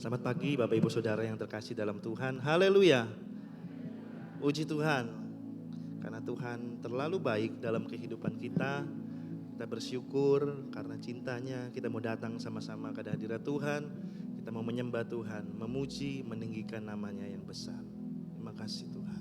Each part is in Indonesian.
Selamat pagi Bapak Ibu Saudara yang terkasih dalam Tuhan. Haleluya. Puji Tuhan. Karena Tuhan terlalu baik dalam kehidupan kita. Kita bersyukur karena cintanya kita mau datang sama-sama ke hadirat Tuhan. Kita mau menyembah Tuhan, memuji, meninggikan namanya yang besar. Terima kasih Tuhan.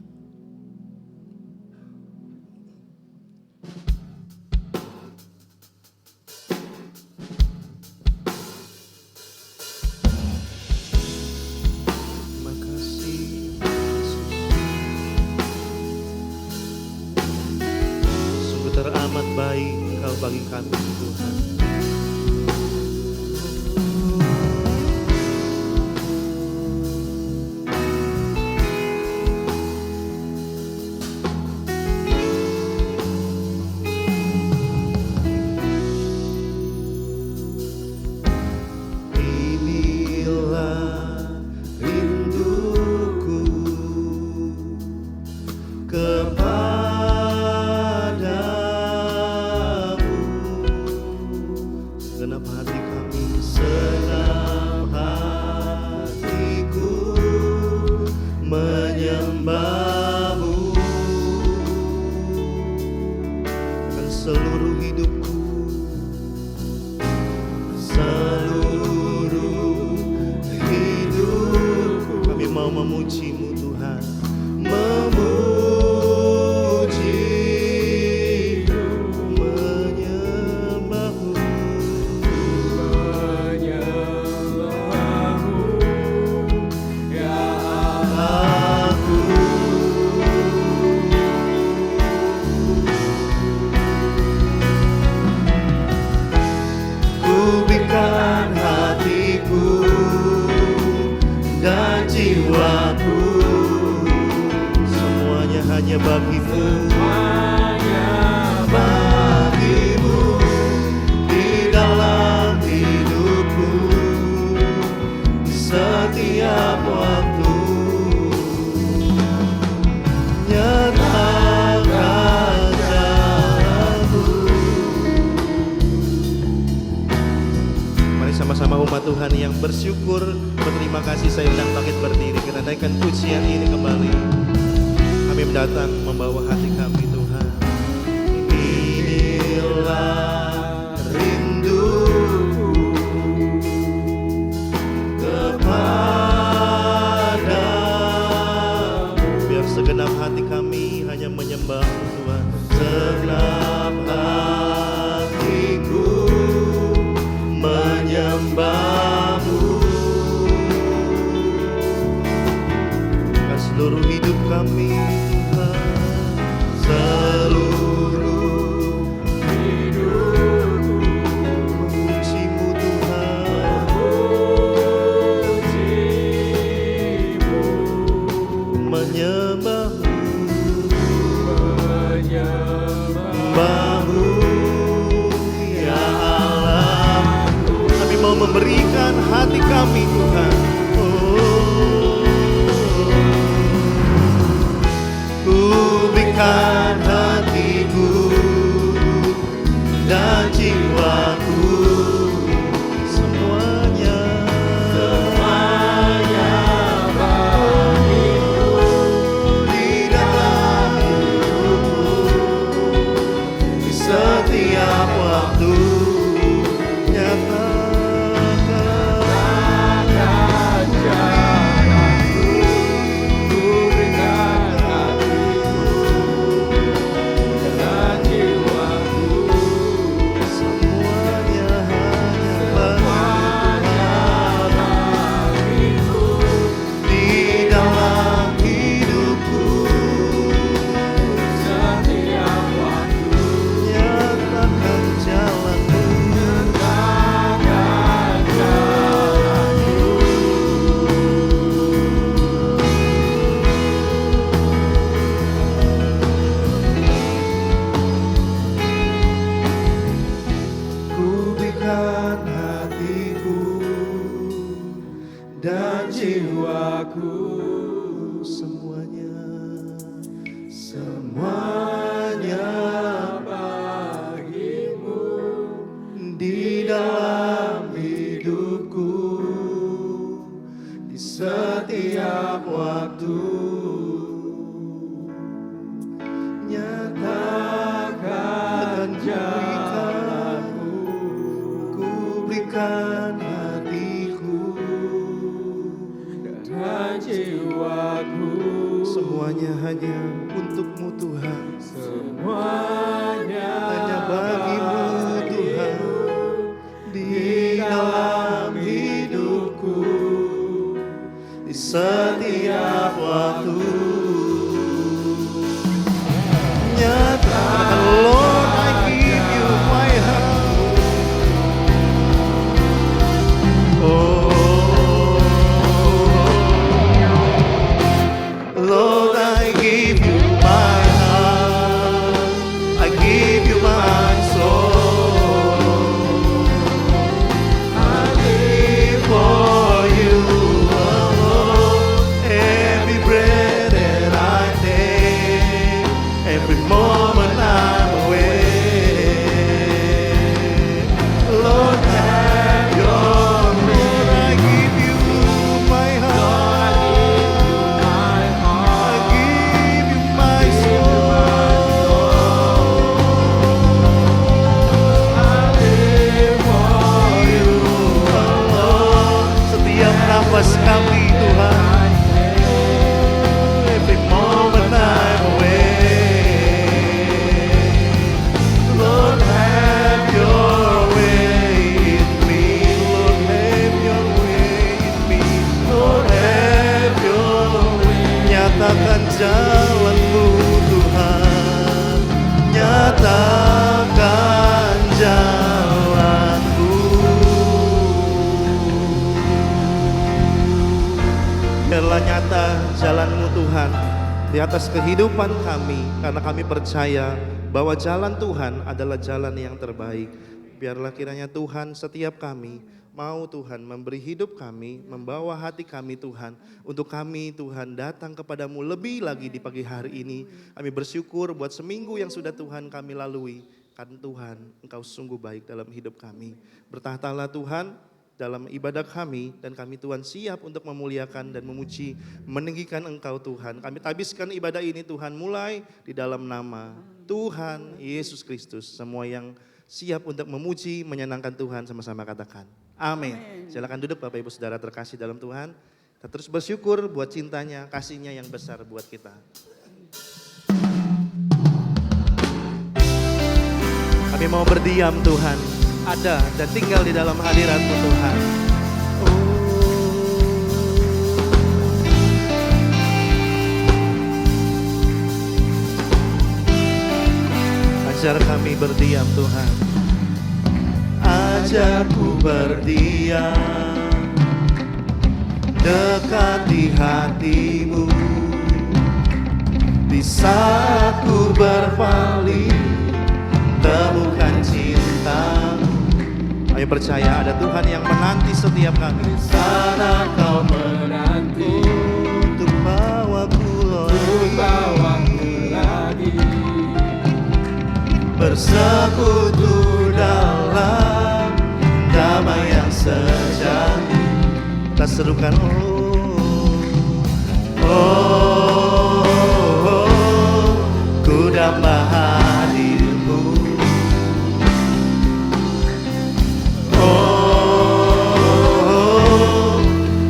Teramat baik Engkau bagi kami Tuhan. Sama-sama umat Tuhan yang bersyukur, berterima kasih, saya undang bangkit berdiri, kita naikkan pujian ini kembali. Kami mendatang membawa hati kami Tuhan. Inilah rinduku kepadamu, biar segenap hati kami hanya menyembah Tuhan. Segenap hatiku menyembahmu, seluruh hidup kami Tuhan, seluruh hidupku memujimu Tuhan, memujimu, menyembahmu, menyembahmu. Memberikan hati kami Tuhan, ku berikan hatiku dan jiwaku, semuanya bagimu, di dalam hidupku, di setiap waktu nyata. setiap waktu. Nyatakan jalanmu, ku berikan hatiku dan jiwaku. Semuanya hanya untukmu Tuhan. Semuanya hanya bagimu Tuhan. Di dalam hidupku, di setiap waktu. Nyatakan, Lord, I give you my heart. Oh, Lord, I give you my heart. I give you my soul. I live for you alone. Every breath that I take, every moment I'm awake. Lord, have your way. Lord, I give you my heart. I give you my soul. I live for you alone. Setiap nafas kami Tuhan, every moment I'm awake. Lord, have your way in me. Lord, have your way in me. Lord, have your way. Nyatakan jalanmu Tuhan. Nyatakan jalanmu. Biarlah nyata jalanmu Tuhan di atas kehidupan kami, karena kami percaya bahwa jalan Tuhan adalah jalan yang terbaik. Biarlah kiranya Tuhan setiap kami mau Tuhan memberi hidup kami, membawa hati kami Tuhan, untuk kami Tuhan datang kepadamu lebih lagi di pagi hari ini. Kami bersyukur buat seminggu yang sudah Tuhan kami lalui, karena Tuhan Engkau sungguh baik dalam hidup kami. Bertahtalah Tuhan dalam ibadah kami, dan kami Tuhan siap untuk memuliakan dan memuji, meninggikan Engkau Tuhan. Kami tabiskan ibadah ini Tuhan mulai di dalam nama Tuhan Yesus Kristus. Semua yang siap untuk memuji, menyenangkan Tuhan sama-sama katakan amin. Silakan duduk Bapak Ibu Saudara terkasih dalam Tuhan. Kita terus bersyukur buat cintanya, kasihnya yang besar buat kita. Kami mau berdiam Tuhan, ada dan tinggal di dalam hadirat-Mu Tuhan. Ajar kami berdiam Tuhan. Ajarku berdiam dekat di hati-Mu, di saat ku berpaling temukan cinta-Mu. Kami percaya ada Tuhan yang menanti setiap kami. Di sana Kau menanti untuk bawaku lagi, bersekutu dalam damai yang sejati. Kita serukan ku damba hadir-Mu.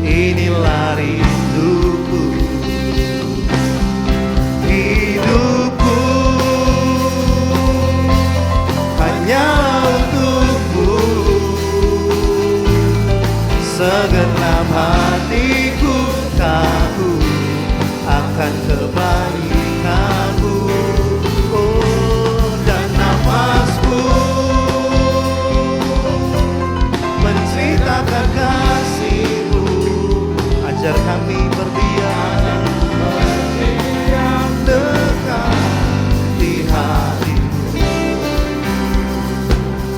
Inilah rinduku, hidupku hanya untuk-Mu. Segenap hatiku tahu akan kebaikan-Mu. Dan nafasku menceritakan kasih-Mu. Ajar kami berdiam dekat di hati-Mu.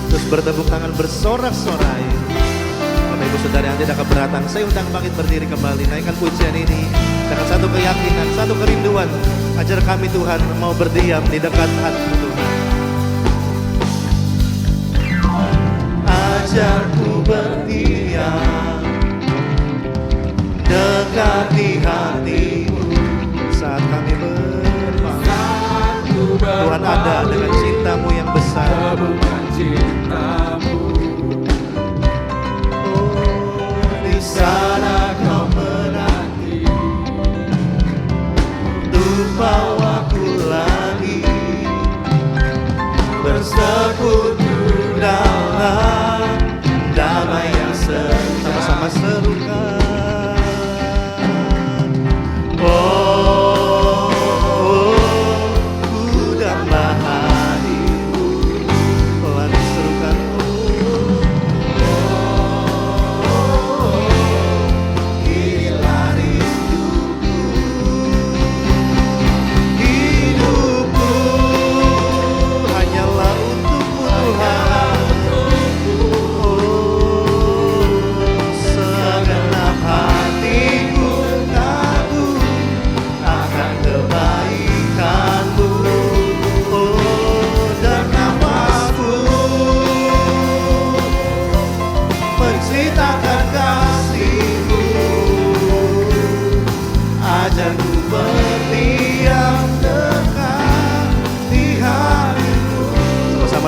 Terus bertepuk tangan bersorak-sorai. Bapak Ibu Saudara yang tidak keberatan, saya undang bangkit berdiri kembali, naikkan pujian ini dengan satu keyakinan, satu kerinduan. Ajar kami Tuhan mau berdiam di dekat hati-Mu Tuhan. Ajarku berdiam dekat di hatimu. Saat kami bermaaf, Tuhan ada dengan cintamu yang besar. Di sana kau menanti untuk bawaku lagi bersekutu dalam damai yang sama-sama serukan.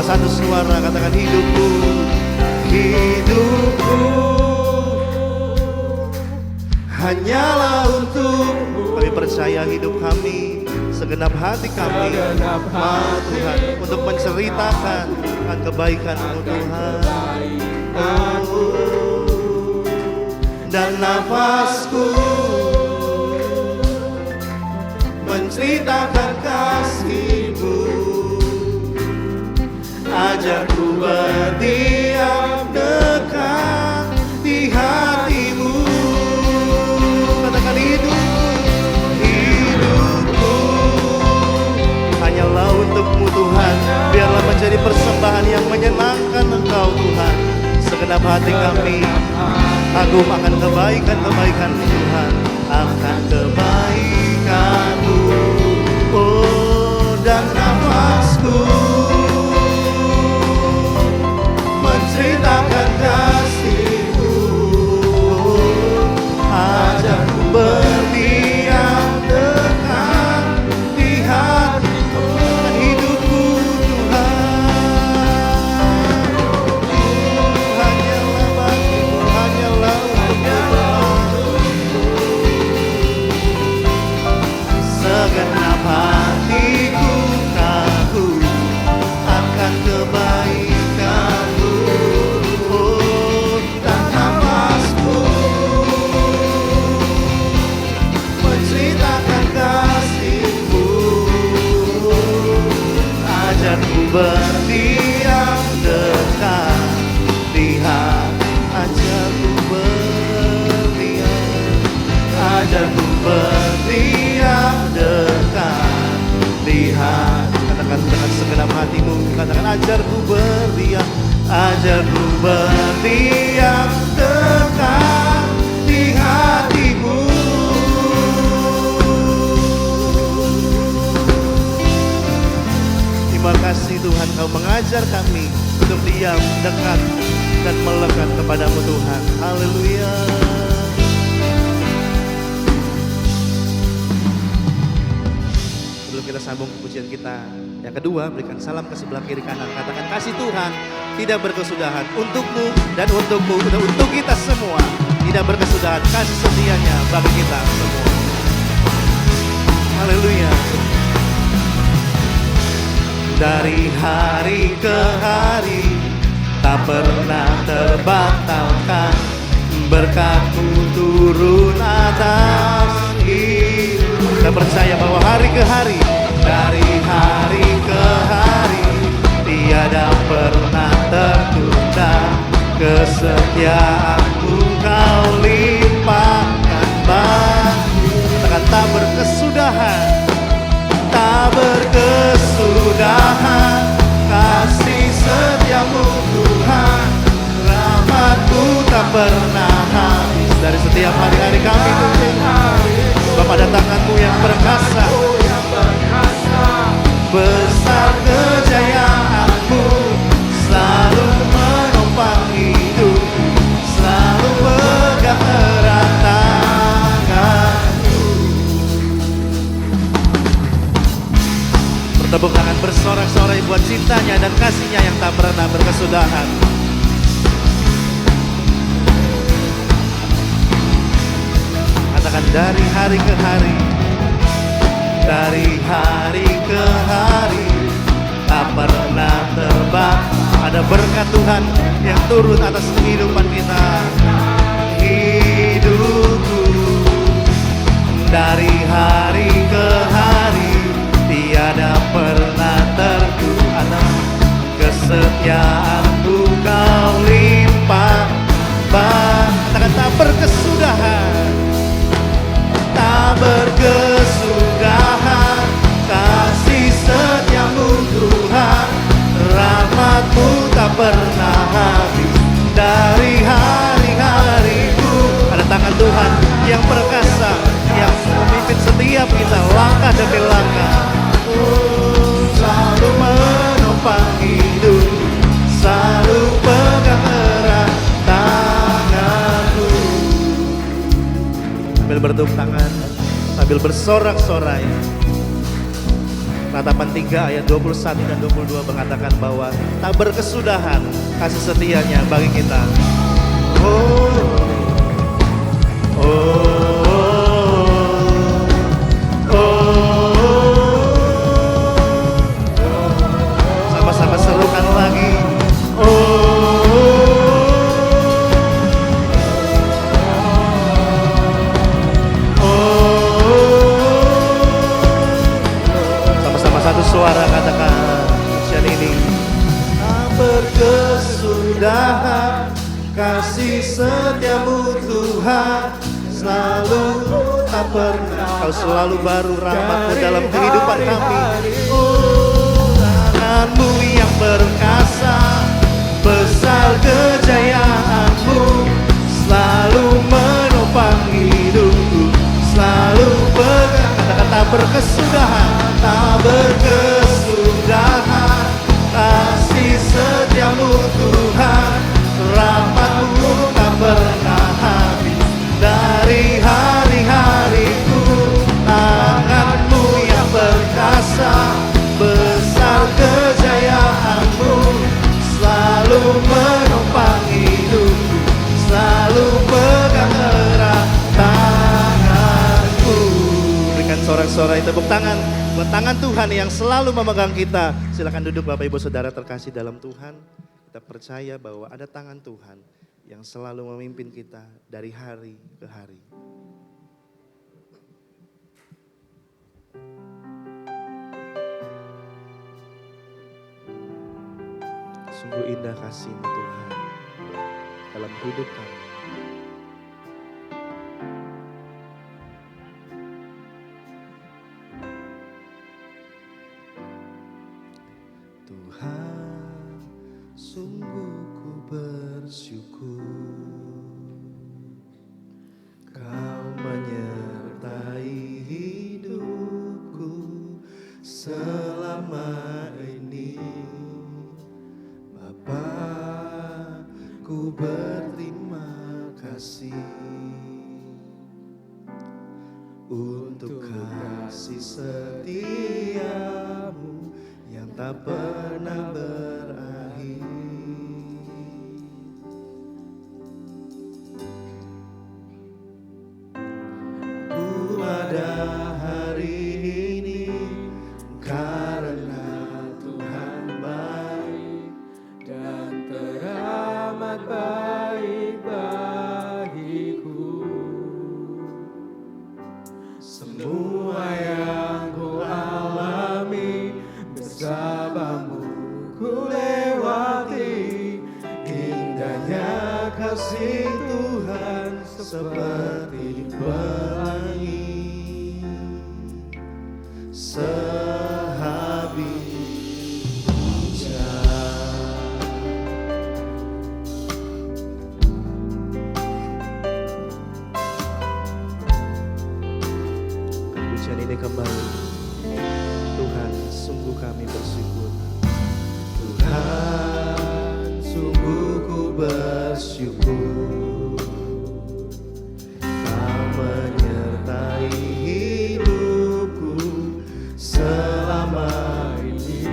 Satu suara katakan hidupku, hidupku hanyalah untukmu. Kami percaya hidup kami, segenap hati kami mau Tuhan untuk menceritakan akan kebaikan-Mu Tuhan. Dan nafasku menceritakan kasih-Mu. Ajarku berdiam dekat di hatimu. Katakan hidupku hanyalah untukmu Tuhan. Biarlah menjadi persembahan yang menyenangkan Engkau Tuhan. Segenap hati kami kagum akan kebaikan-kebaikan-Mu Tuhan. Akan kebaikan-Mu. Oh, dan nafasku menceritakan kasih-Mu. Ajarku berdiam dekat di hati-Mu. Hidupku Tuhan hanyalah bagimu, hanyalah untukmu. Segenap hatiku kagum akan kebaikan-Mu. Ajarku berdiam dekat di hati. Ajarku berdiam dekat di hati. Katakan dengan segenap hatimu. Katakan ajarku berdiam dekat di hatimu. Terima kasih Tuhan, Kau mengajar kami untuk diam dekat dan melekat kepadamu Tuhan. Haleluya. Sebelum kita sambung pujian kita yang kedua, berikan salam ke sebelah kiri kanan. Katakan kasih Tuhan tidak berkesudahan untukmu dan untukku, untuk kita semua. Tidak berkesudahan kasih setianya bagi kita semua. Haleluya. Dari hari ke hari tak pernah terbatalkan, berkat-Mu turun atas hidup. Kita percaya bahwa hari ke hari, dari hari ke hari tiada pernah tertunda. Kesetiaan-Mu Kau limpahkan bagi. Katakan tak berkesudahan, tak berkesudahan kasih setia-Mu Tuhan. Rahmat-Mu tak pernah habis dari setiap hari-hari kami Tuhan. Bapa, tangan-Mu yang perkasa, besar kejayaan-Mu selalu menopang hidup, selalu pegang erat tangan. bersorak-sorai buat cintanya dan kasihnya yang tak pernah berkesudahan. Katakan dari hari ke hari, dari hari ke hari, tak pernah terbang. Ada berkat Tuhan yang turun atas kehidupan kita. Hidupku dari hari ke hari, tiada pernah tertutup. Kesetiaanmu Kau limpah, katakan tak berkesudahan, tak berkesudahan. Kasih setiamu Tuhan, rahmat-Mu tak pernah habis dari hari-hariku. Ada tangan Tuhan yang perkasa, yang memimpin setiap kita langkah demi langkah. Selalu menopang hidup, selalu pegang erat tanganmu. Sambil bertepuk tangan, sambil bersorak-sorai. Ratapan 3 ayat 21 dan 22 mengatakan bahwa tak berkesudahan kasih setianya bagi kita. Sama-sama serukan lagi. Satu suara katakan pujian ini. Tak berkesudahan kasih setiamu Tuhan, selalu tak pernah. Kau selalu baru rahmat-Mu dalam kehidupan kami. Tangan-Mu yang perkasa, besar kejayaan-Mu, selalu menopang hidupku, selalu pegang. Katakan tak berkesudahan, tak berkesudahan. Kasih setiamu Tuhan, rahmat-Mu tak pernah habis dari hari-hariku. Tangan-Mu yang perkasa, besar kejayaan-Mu, selalu menopang hidupku, selalu pegang erat tanganmu. Berikan sorak-sorai tepuk tangan buat tangan Tuhan yang selalu memegang kita. Silakan duduk Bapak Ibu Saudara terkasih dalam Tuhan. Kita percaya bahwa ada tangan Tuhan yang selalu memimpin kita dari hari ke hari. Sungguh indah kasih-Mu Tuhan dalam hidup kami. Tuhan, sungguh ku bersyukur Kau menyertai hidupku selama ini. Bapa, ku berterima kasih untuk kasih setiamu yang tak pernah berakhir. Ku ada hari ini karena Tuhan baik dan teramat baik bagiku. Semua yang ku alami bersamamu ku lewati, indahnya kasih Tuhan seperti pelangi sehabis hujan. Pujian ini kembali. Tuhan, sungguh kami bersyukur. Tuhan, sungguh ku bersyukur Kau menyertai hidupku selama ini.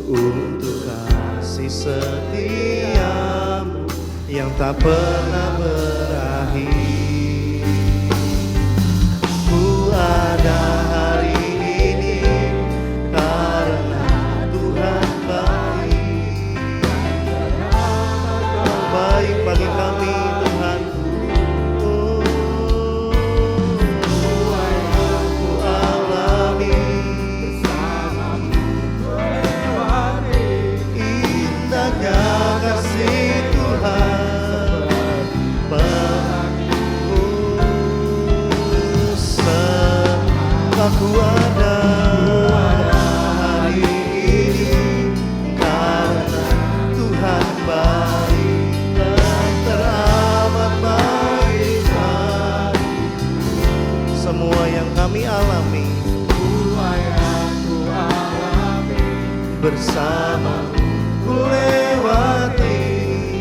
untuk kasih setiamu yang tak pernah berakhir. Ku ada hari ini karena Tuhan baik. Baik bagi kami Tuhan. Ku alami indahnya kasih Tuhan. Aku ada hari ini karena Tuhan baik dan teramat baik. Semua yang kami alami, bersama ku lewati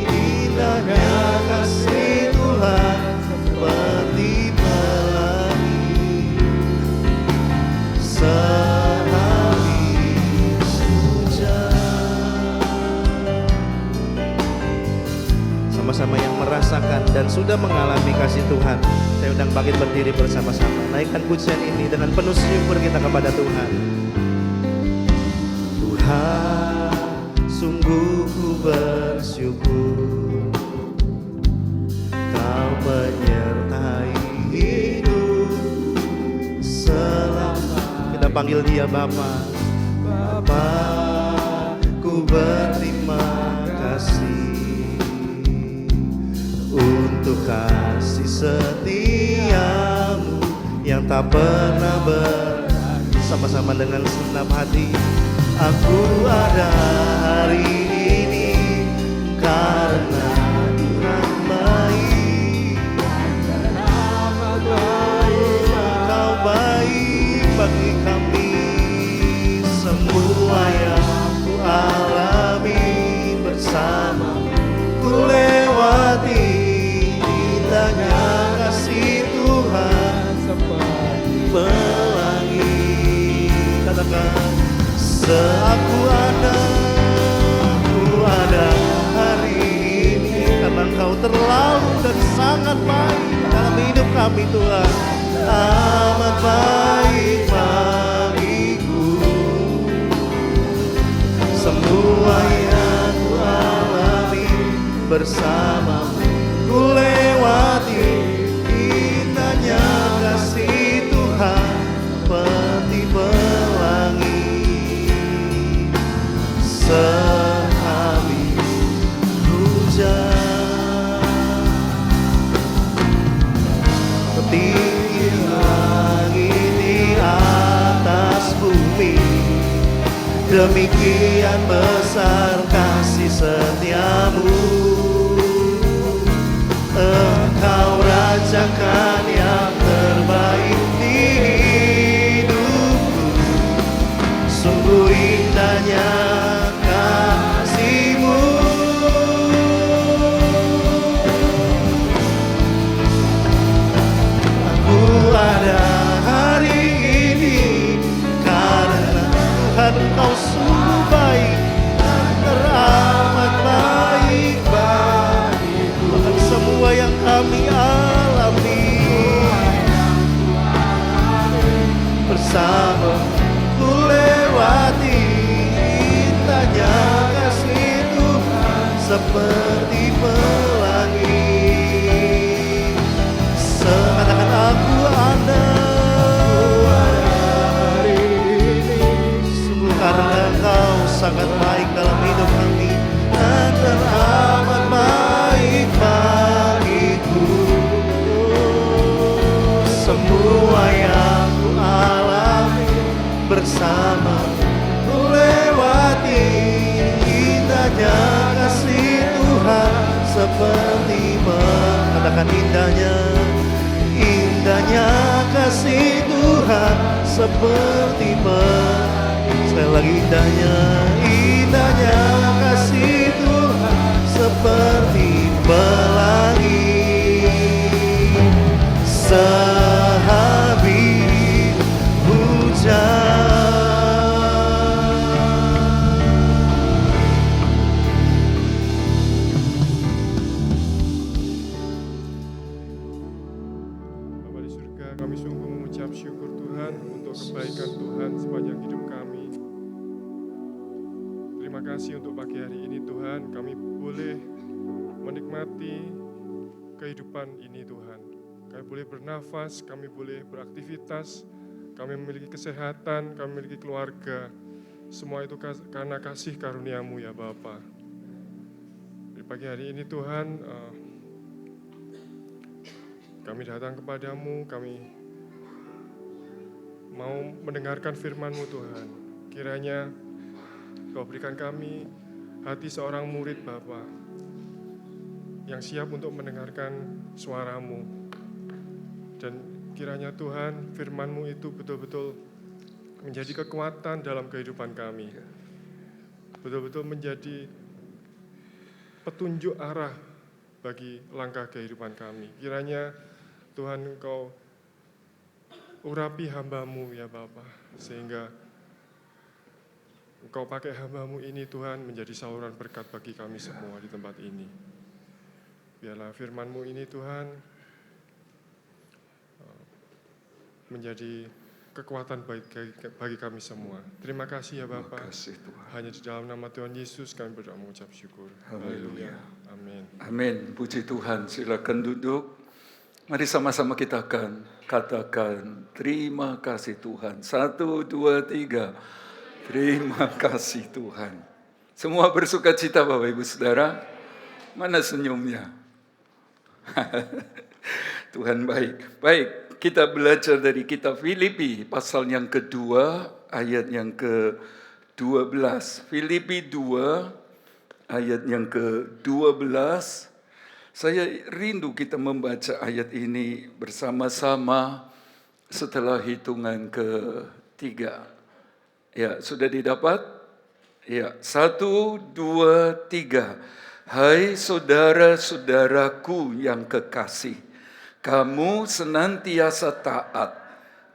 indahnya kasih Tuhan seperti sehabis hujan. Sama-sama yang merasakan dan sudah mengalami kasih Tuhan, saya undang bangkit berdiri bersama-sama. Naikkan pujian ini dengan penuh syukur kita kepada Tuhan. Tuhan, sungguh ku bersyukur Kau menyertai hidup selama. Kita panggil Dia Bapa. Bapa, ku berterima kasih untuk kasih setiamu yang tak pernah berakhir. Sama-sama dengan segenap hati. Aku ada hari ini karena Tuhan baik. Kau baik bagi kami. Semua yang ku alami bersama ku lewati indahnya kasih Tuhan seperti pelangi. Katakan, aku ada hari ini karena Engkau terlalu dan sangat baik dalam hidup kami Tuhan. Amat baik bagiku. Semua yang ku alami bersamamu ku lewati indahnya kasih Tuhan seperti pelangi sehabis hujan. Setinggi langit di atas bumi, demikian besar kasih setiamu. Engkau rajakan yang terbaik di hidupku. Sungguh indahnya kasih-Mu. Aku ada hari ini karena Tuhan Engkau sungguh baik dan teramat baik bagiku. Bahkan semua yang kami alami bersama ku lewati indahnya kasih Tuhan seperti pelangi. Katakan, aku ada hari ini sungguh karena Engkau sangat baik dalam hidup kami dan teramat baik bagiku. Semua yang ku alami bersama ku lewati indahnya kasih Tuhan seperti katakan indahnya kasih Tuhan seperti sekali lagi indahnya kasih Tuhan seperti pelangi sehabis hujan. kasih untuk pagi hari ini Tuhan, kami boleh menikmati kehidupan ini Tuhan. Kami boleh bernafas, kami boleh beraktivitas, kami memiliki kesehatan, kami memiliki keluarga. Semua itu karena kasih karunia-Mu ya Bapa. Di pagi hari ini Tuhan, kami datang kepadamu, kami mau mendengarkan firman-Mu Tuhan. Kiranya Kau berikan kami hati seorang murid Bapa yang siap untuk mendengarkan suara-Mu. Dan kiranya Tuhan firman-Mu itu betul-betul menjadi kekuatan dalam kehidupan kami. Betul-betul menjadi petunjuk arah bagi langkah kehidupan kami. Kiranya Tuhan Engkau urapi hamba-Mu ya Bapa, sehingga Engkau pakai hamba-Mu ini Tuhan menjadi saluran berkat bagi kami semua di tempat ini. Biarlah firman-Mu ini Tuhan menjadi kekuatan bagi kami semua. Terima kasih ya Bapa. Hanya di dalam nama Tuhan Yesus kami berdoa mengucap syukur. Haleluya. Amin. Amin. Puji Tuhan. Silakan duduk. Mari sama-sama kita akan katakan terima kasih Tuhan. 1, 2, 3. Terima kasih Tuhan. Semua bersuka cita Bapak Ibu Saudara. Mana senyumnya? Tuhan baik. Baik, kita belajar dari kitab Filipi pasal yang kedua ayat yang ke-12. Filipi 2 ayat yang ke-12. Saya rindu kita membaca ayat ini bersama-sama setelah hitungan ke-3. Ya, sudah didapat? Ya, 1, 2, 3. Hai saudara-saudaraku yang kekasih, kamu senantiasa taat.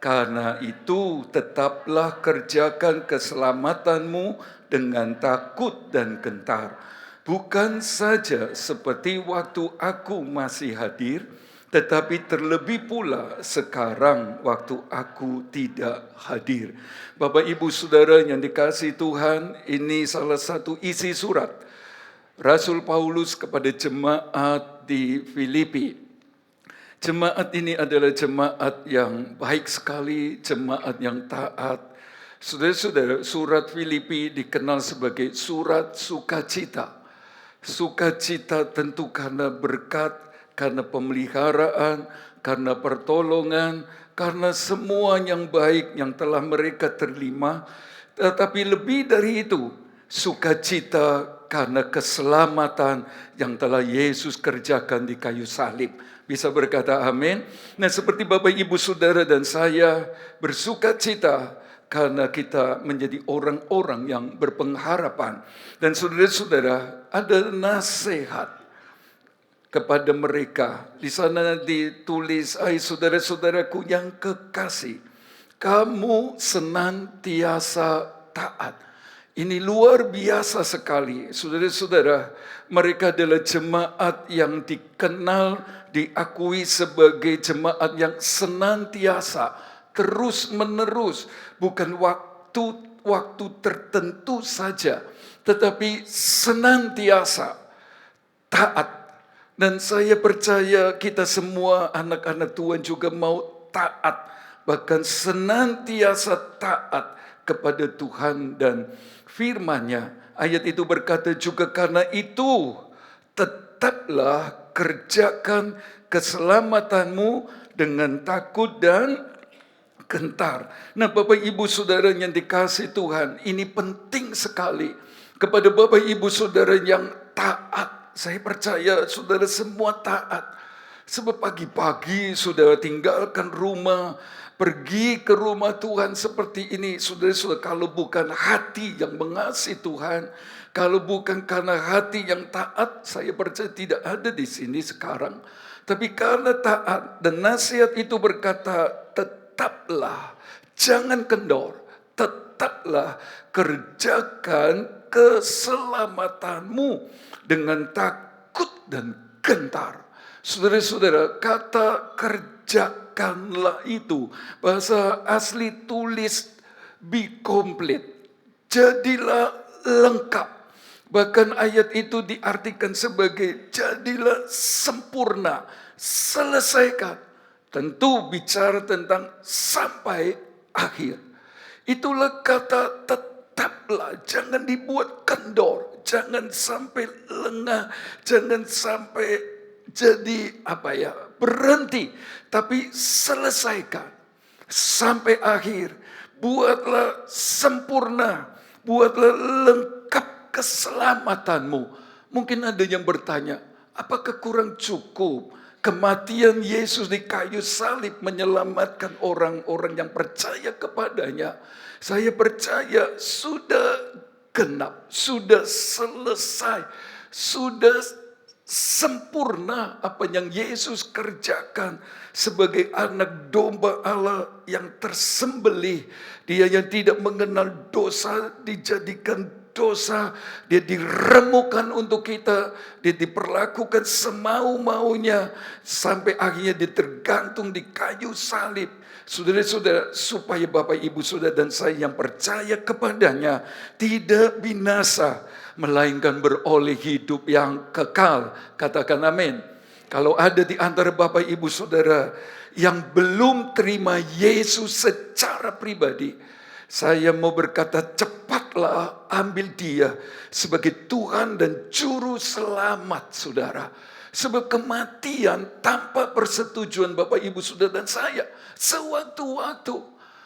Karena itu tetaplah kerjakan keselamatanmu dengan takut dan gentar. Bukan saja seperti waktu aku masih hadir, tetapi terlebih pula sekarang waktu aku tidak hadir. Bapak Ibu Saudara yang dikasihi Tuhan, ini salah satu isi surat Rasul Paulus kepada jemaat di Filipi. Jemaat ini adalah jemaat yang baik sekali, jemaat yang taat. Saudara-saudara, surat Filipi dikenal sebagai surat sukacita. Sukacita tentu karena berkat, karena pemeliharaan, karena pertolongan, karena semua yang baik yang telah mereka terima. Tetapi lebih dari itu, sukacita karena keselamatan yang telah Yesus kerjakan di kayu salib. Bisa berkata amin? Nah, seperti Bapak Ibu Saudara dan saya bersukacita karena kita menjadi orang-orang yang berpengharapan. Dan saudara-saudara, ada nasihat kepada mereka. Di sana ditulis, hai saudara-saudaraku yang kekasih, kamu senantiasa taat. Ini luar biasa sekali. Saudara-saudara, mereka adalah jemaat yang dikenal, diakui sebagai jemaat yang senantiasa, terus menerus, bukan waktu tertentu saja, tetapi senantiasa taat. Dan saya percaya kita semua anak-anak Tuhan juga mau taat, bahkan senantiasa taat kepada Tuhan dan firman-Nya. Ayat itu berkata juga, karena itu tetaplah kerjakan keselamatanmu dengan takut dan gentar. Nah, Bapak Ibu Saudara yang dikasihi Tuhan, ini penting sekali kepada Bapak Ibu Saudara yang taat. Saya percaya saudara semua taat. Sebab pagi-pagi sudah tinggalkan rumah, pergi ke rumah Tuhan seperti ini. Saudara-saudara, kalau bukan hati yang mengasihi Tuhan, kalau bukan karena hati yang taat, saya percaya tidak ada di sini sekarang. Tapi karena taat, dan nasihat itu berkata, tetaplah, jangan kendor, tetaplah kerjakan keselamatanmu dengan takut dan gentar. Saudara-saudara, kata kerjakanlah itu, bahasa asli tulis be complete, jadilah lengkap. Bahkan ayat itu diartikan sebagai jadilah sempurna, selesaikan. Tentu bicara tentang sampai akhir. Itulah kata tetaplah, jangan dibuat kendor, jangan sampai lengah, jangan sampai jadi berhenti, tapi selesaikan sampai akhir. Buatlah sempurna, buatlah lengkap keselamatanmu. Mungkin ada yang bertanya, apakah kurang cukup kematian Yesus di kayu salib menyelamatkan orang-orang yang percaya kepadanya? Saya percaya sudah genap, sudah selesai, sudah sempurna apa yang Yesus kerjakan sebagai anak domba Allah yang tersembelih. Dia yang tidak mengenal dosa dijadikan dosa, dia diremukkan untuk kita, dia diperlakukan semau-maunya sampai akhirnya dia tergantung di kayu salib. Saudara-saudara, supaya Bapak Ibu Saudara dan saya yang percaya kepadanya tidak binasa, melainkan beroleh hidup yang kekal. Katakan amin. Kalau ada di antara Bapak Ibu Saudara yang belum terima Yesus secara pribadi, saya mau berkata cepatlah ambil dia sebagai Tuhan dan Juru Selamat saudara. Sebab kematian tanpa persetujuan Bapak Ibu Saudara dan saya, sewaktu-waktu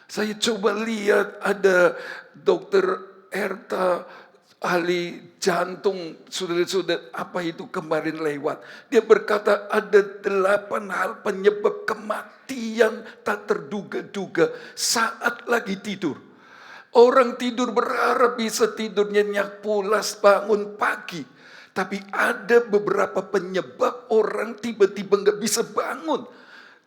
saya coba lihat ada dokter Erta, ahli jantung, saudara-saudara, apa itu kemarin lewat. Dia berkata ada 8 hal penyebab kematian tak terduga-duga saat lagi tidur. Orang tidur berharap bisa tidur nyenyak pulas bangun pagi. Tapi ada beberapa penyebab orang tiba-tiba nggak bisa bangun.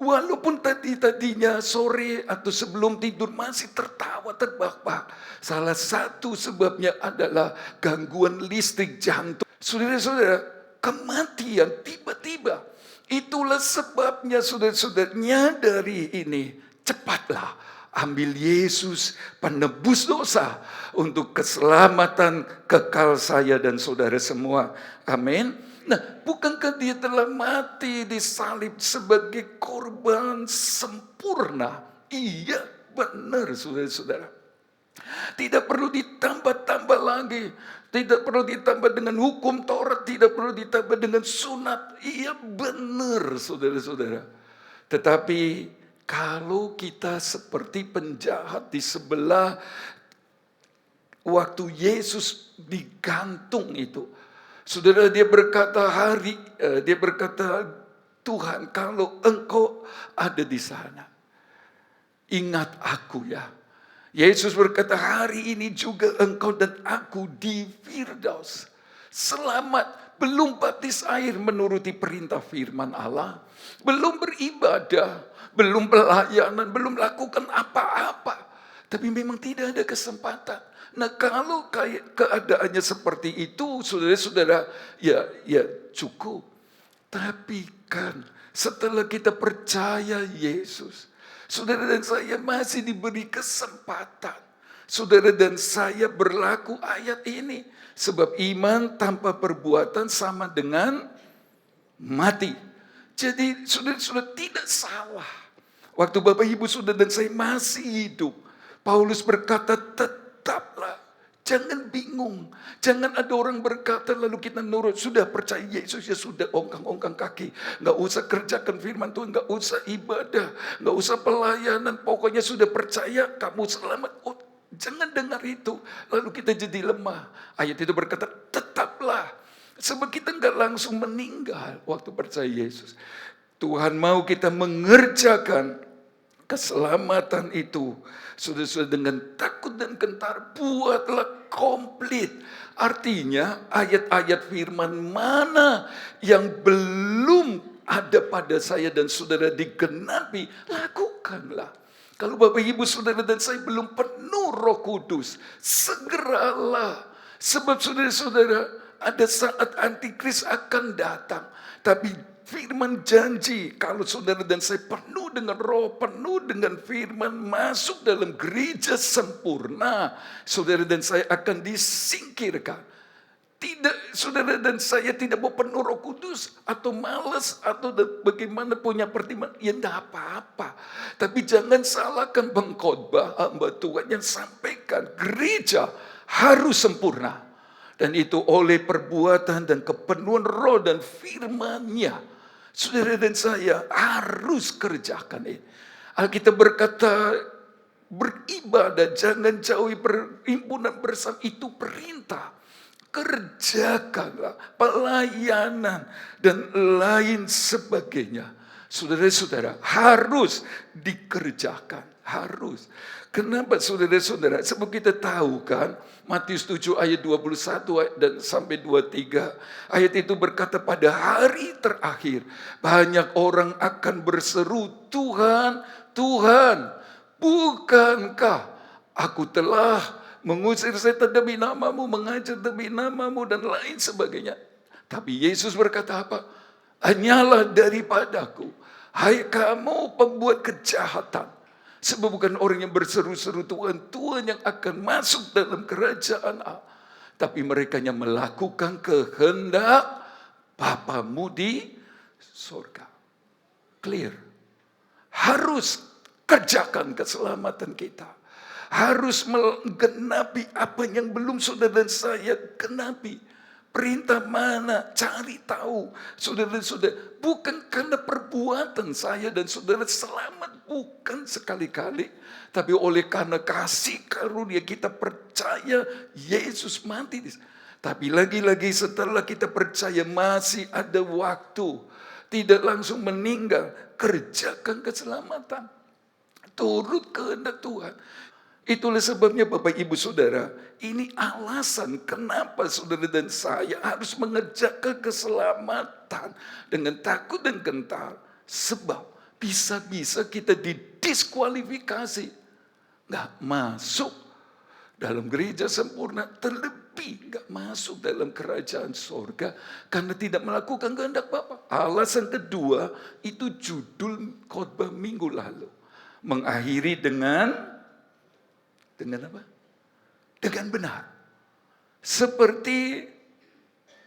Walaupun tadinya sore atau sebelum tidur masih tertawa terbahak-bahak. Salah satu sebabnya adalah gangguan listrik jantung. Saudara-saudara, kematian tiba-tiba. Itulah sebabnya saudara-saudara nyadari ini. Cepatlah ambil Yesus penebus dosa untuk keselamatan kekal saya dan saudara semua. Amin. Nah, bukankah dia telah mati di salib sebagai korban sempurna? Iya, benar saudara-saudara. Tidak perlu ditambah-tambah lagi. Tidak perlu ditambah dengan hukum Taurat. Tidak perlu ditambah dengan sunat. Iya, benar saudara-saudara. Tetapi kalau kita seperti penjahat di sebelah waktu Yesus digantung itu, saudara, dia berkata Tuhan, kalau engkau ada di sana, ingat aku ya. Yesus berkata, hari ini juga engkau dan aku di Firdaus. Selamat, belum baptis air menuruti perintah firman Allah, belum beribadah, belum pelayanan, belum lakukan apa-apa. Tapi memang tidak ada kesempatan. Nah, kalau keadaannya seperti itu, saudara-saudara, ya cukup. Tapi kan setelah kita percaya Yesus, saudara dan saya masih diberi kesempatan. Saudara dan saya berlaku ayat ini. Sebab iman tanpa perbuatan sama dengan mati. Jadi saudara-saudara tidak salah. Waktu Bapak Ibu Saudara dan saya masih hidup, Paulus berkata tetaplah. Jangan bingung. Jangan ada orang berkata lalu kita nurut. Sudah percaya Yesus ya sudah, ongkang-ongkang kaki. Gak usah kerjakan firman Tuhan. Gak usah ibadah. Gak usah pelayanan. Pokoknya sudah percaya kamu selamat. Oh, jangan dengar itu. Lalu kita jadi lemah. Ayat itu berkata tetaplah. Sebab kita gak langsung meninggal waktu percaya Yesus. Tuhan mau kita mengerjakan keselamatan itu, saudara-saudara, dengan takut dan gentar, buatlah komplit. Artinya ayat-ayat firman mana yang belum ada pada saya dan saudara digenapi, lakukanlah. Kalau Bapak Ibu Saudara dan saya belum penuh Roh Kudus, segeralah. Sebab saudara-saudara, ada saat antikris akan datang. Tapi firman janji, kalau saudara dan saya penuh dengan roh, penuh dengan firman, masuk dalam gereja sempurna, saudara dan saya akan disingkirkan. Tidak, saudara dan saya tidak mau penuh Roh Kudus atau malas atau bagaimana punya pertimbangan. Ya enggak apa-apa. Tapi jangan salahkan pengkhotbah hamba Tuhan yang sampaikan gereja harus sempurna. Dan itu oleh perbuatan dan kepenuhan Roh dan firman-Nya. Saudara dan saya harus kerjakan ini. Alkitab berkata, beribadah, jangan jauhi perhimpunan bersama, itu perintah. Kerjakanlah pelayanan dan lain sebagainya. Saudara-saudara, harus dikerjakan, harus. Kenapa saudara-saudara? Sebab kita tahu kan, Matius 7 ayat 21 dan sampai 23. Ayat itu berkata pada hari terakhir, banyak orang akan berseru, Tuhan, Tuhan, bukankah aku telah mengusir setan demi namamu, mengajar demi namamu, dan lain sebagainya. Tapi Yesus berkata apa? Hanyalah daripadaku, hai kamu pembuat kejahatan. Sebab bukan orang yang berseru-seru Tuhan, Tuhan yang akan masuk dalam kerajaan Allah. Tapi mereka yang melakukan kehendak Bapamu di surga. Clear. Harus kerjakan keselamatan kita. Harus menggenapi apa yang belum saudara dan saya genapi. Perintah mana? Cari tahu. Saudara-saudara, bukan karena perbuatan saya dan saudara selamat. Bukan sekali-kali. Tapi oleh karena kasih karunia kita percaya Yesus mati. Tapi lagi-lagi setelah kita percaya masih ada waktu. Tidak langsung meninggal. Kerjakan keselamatan. Turut kehendak Tuhan. Itulah sebabnya Bapak Ibu Saudara, ini alasan kenapa saudara dan saya harus mengerjakan keselamatan dengan takut dan gentar. Sebab bisa-bisa kita didiskualifikasi. Nggak masuk dalam gereja sempurna, terlebih nggak masuk dalam kerajaan sorga karena tidak melakukan kehendak Bapa. Alasan kedua, itu judul khotbah minggu lalu. Mengakhiri dengan apa? Dengan benar. Seperti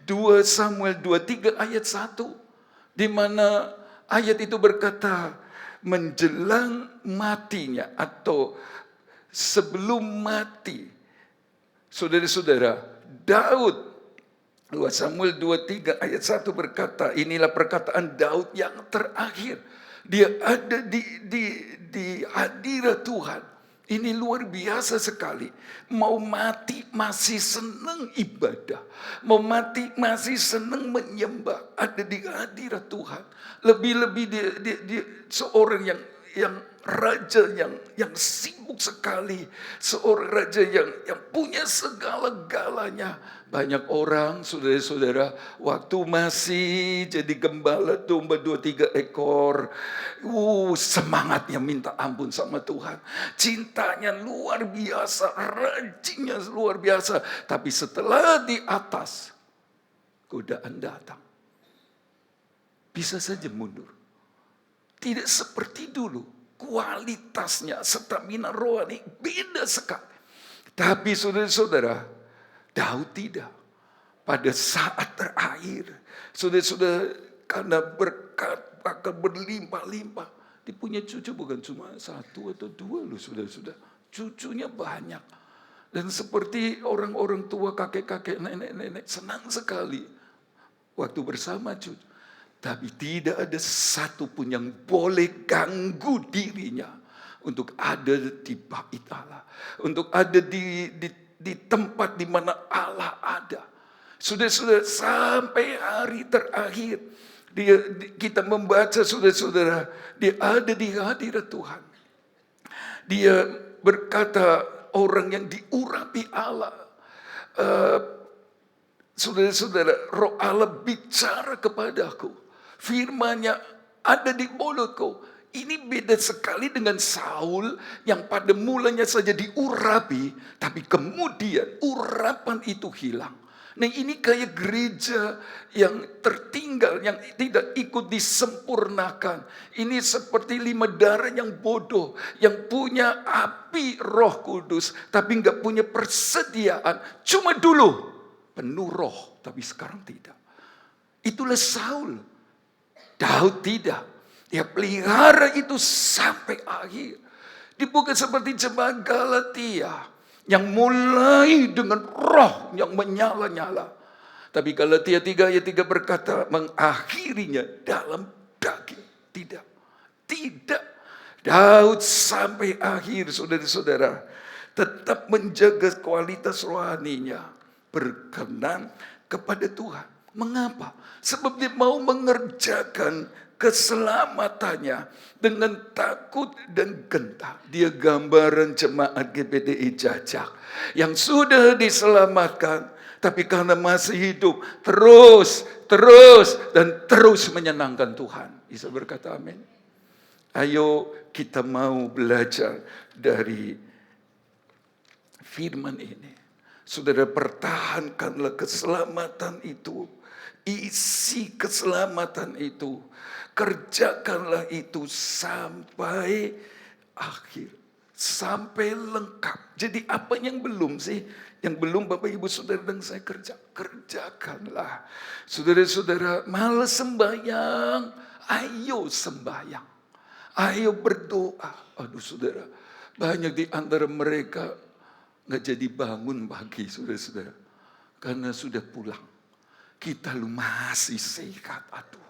2 Samuel 23 ayat 1. Di mana ayat itu berkata, menjelang matinya atau sebelum mati. Saudara-saudara, Daud, 2 Samuel 23 ayat 1 berkata, inilah perkataan Daud yang terakhir. Dia ada di hadirat Tuhan. Ini luar biasa sekali. Mau mati masih senang ibadah. Mau mati masih senang menyembah. Ada di hadirat Tuhan. Lebih-lebih dia seorang yang raja yang sibuk sekali. Seorang raja yang punya segala-galanya. Banyak orang, saudara-saudara, waktu masih jadi gembala domba 2-3 ekor. Semangatnya minta ampun sama Tuhan. Cintanya luar biasa, rajinnya luar biasa. Tapi setelah di atas, godaan datang. Bisa saja mundur. Tidak seperti dulu. Kualitasnya, stamina rohani beda sekali. Tapi saudara-saudara, Daud tidak. Pada saat terakhir, sudah karena berkat akan berlimpah-limpah. Dia punya cucu bukan cuma 1 atau 2 loh, sudah. Cucunya banyak. Dan seperti orang-orang tua, kakek-kakek, nenek-nenek, senang sekali waktu bersama cucu. Tapi tidak ada satu pun yang boleh ganggu dirinya untuk ada di bait Allah. Untuk ada di tempat di mana Allah ada. Sudah sampai hari terakhir. Kita membaca saudara-saudara, dia ada di hadirat Tuhan. Dia berkata orang yang diurapi Allah. Saudara-saudara, roh Allah bicara kepadaku. Firman-Nya ada di mulutku. Ini beda sekali dengan Saul yang pada mulanya saja diurapi, tapi kemudian urapan itu hilang. Nah ini kayak gereja yang tertinggal, yang tidak ikut disempurnakan. Ini seperti 5 darah yang bodoh, yang punya api Roh Kudus, tapi nggak punya persediaan. Cuma dulu, penuh roh, tapi sekarang tidak. Itulah Saul. Daud tidak. Dia pelihara itu sampai akhir. Dia bukan seperti jemaat Galatia yang mulai dengan roh yang menyala-nyala. Tapi Galatia 3 ayat 3 berkata mengakhirinya dalam daging. Tidak. Tidak. Daud sampai akhir, saudara-saudara, tetap menjaga kualitas rohaninya, berkenan kepada Tuhan. Mengapa? Sebab dia mau mengerjakan keselamatannya dengan takut dan gentar. Dia gambaran jemaat GPDI Jajak yang sudah diselamatkan, tapi karena masih hidup terus menyenangkan Tuhan. Bisa berkata amin. Ayo kita mau belajar dari firman ini. Saudara, pertahankanlah keselamatan itu. Isi keselamatan itu. Kerjakanlah itu sampai akhir. Sampai lengkap. Jadi apa yang belum sih? Yang belum Bapak Ibu Saudara dan saya kerjakanlah. Saudara-saudara, malas sembahyang. Ayo sembahyang. Ayo berdoa. Aduh saudara, banyak di antara mereka nggak jadi bangun pagi, saudara-saudara, karena sudah pulang. Kita lu masih sehat, aduh,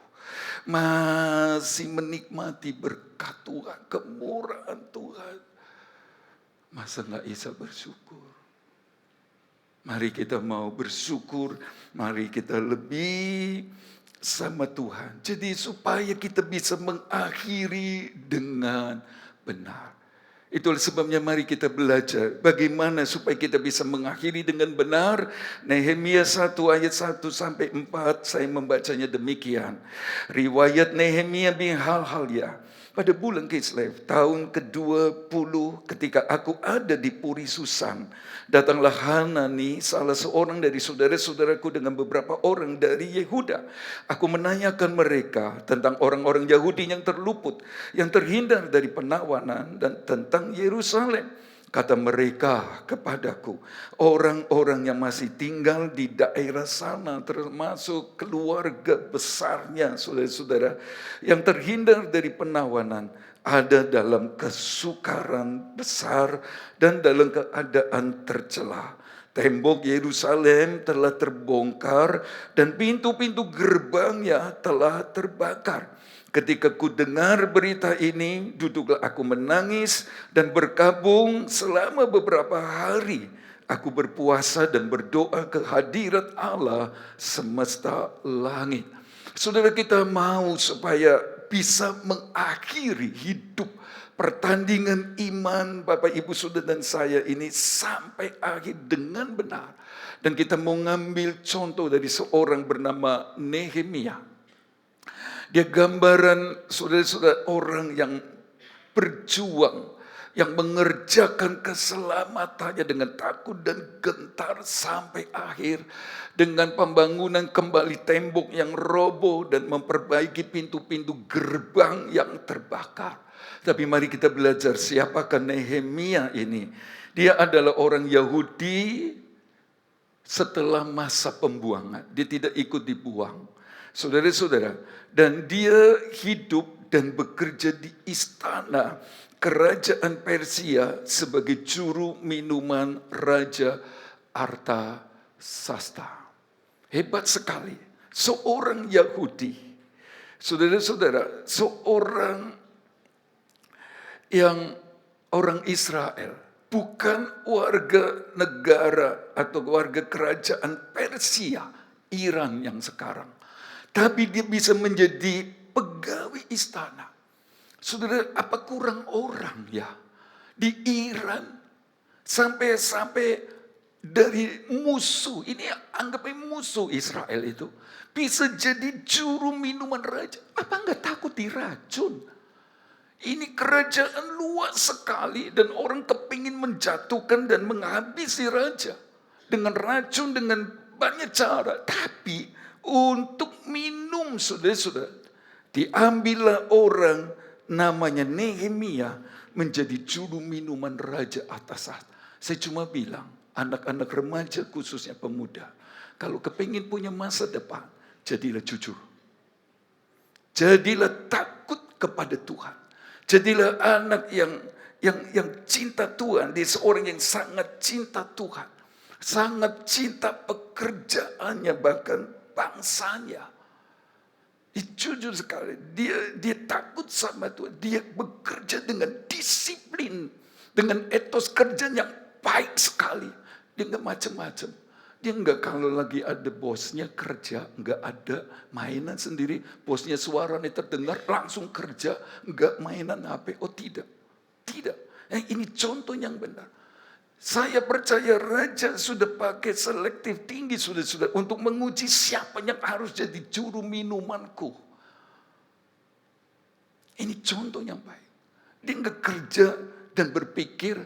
masih menikmati berkat Tuhan, kemurahan Tuhan. Masa nggak bisa bersyukur? Mari kita mau bersyukur, mari kita lebih sama Tuhan. Jadi supaya kita bisa mengakhiri dengan benar. Itulah sebabnya mari kita belajar bagaimana supaya kita bisa mengakhiri dengan benar. Nehemia 1 ayat 1 sampai 4 saya membacanya demikian. Riwayat Nehemia bin Halhalia. Pada bulan Kislev tahun ke-20 ketika aku ada di Puri Susan, datanglah Hanani, salah seorang dari saudara-saudaraku dengan beberapa orang dari Yehuda. Aku menanyakan mereka tentang orang-orang Yahudi yang terluput, yang terhindar dari penawanan, dan tentang Yerusalem. Kata mereka kepadaku, orang-orang yang masih tinggal di daerah sana, termasuk keluarga besarnya, saudara-saudara, yang terhindar dari penawanan, ada dalam kesukaran besar dan dalam keadaan tercela. Tembok Yerusalem telah terbongkar dan pintu-pintu gerbangnya telah terbakar. Ketika ku dengar berita ini, duduklah aku menangis dan berkabung selama beberapa hari. Aku berpuasa dan berdoa ke hadirat Allah semesta langit. Saudara, kita mau supaya bisa mengakhiri hidup pertandingan iman Bapak Ibu Saudara dan saya ini sampai akhir dengan benar. Dan kita mau ngambil contoh dari seorang bernama Nehemia. Dia gambaran saudara-saudara orang yang berjuang, yang mengerjakan keselamatannya dengan takut dan gentar sampai akhir. Dengan pembangunan kembali tembok yang roboh dan memperbaiki pintu-pintu gerbang yang terbakar. Tapi mari kita belajar siapakah Nehemia ini. Dia adalah orang Yahudi setelah masa pembuangan. Dia tidak ikut dibuang. Saudara-saudara, dan dia hidup dan bekerja di istana kerajaan Persia sebagai juru minuman Raja Artasasta. Hebat sekali. Seorang Yahudi, saudara-saudara, seorang yang orang Israel, bukan warga negara atau warga kerajaan Persia, Iran yang sekarang. Tapi dia bisa menjadi pegawai istana. Saudara, apa kurang orang ya di Iran sampai dari musuh, ini anggapnya musuh Israel itu, bisa jadi juru minuman raja. Apa enggak takut diracun? Ini kerajaan luas sekali dan orang kepingin menjatuhkan dan menghabisi raja dengan racun, dengan banyak cara. Tapi untuk minum, saudara-saudara, diambillah orang namanya Nehemia menjadi juru minuman Raja Artasasta. Saya cuma bilang, anak-anak remaja khususnya pemuda, Kalau kepingin punya masa depan, jadilah jujur. Jadilah takut kepada Tuhan. Jadilah anak yang cinta Tuhan. Dia seorang yang sangat cinta Tuhan. Sangat cinta pekerjaannya, bahkan bangsanya. Dia jujur sekali. Dia takut sama Tuhan. Dia bekerja dengan disiplin. Dengan etos kerja yang baik sekali. Dia nggak macam-macam. Dia nggak kalau lagi ada bosnya kerja, nggak ada mainan sendiri. Bosnya suaranya terdengar, langsung kerja. Nggak mainan HP. Oh tidak. Tidak. Ini contoh yang benar. Saya percaya raja sudah pakai selektif tinggi sudah untuk menguji siapa yang harus jadi juru minumanku. Ini contoh yang baik. Dia nggak kerja dan berpikir,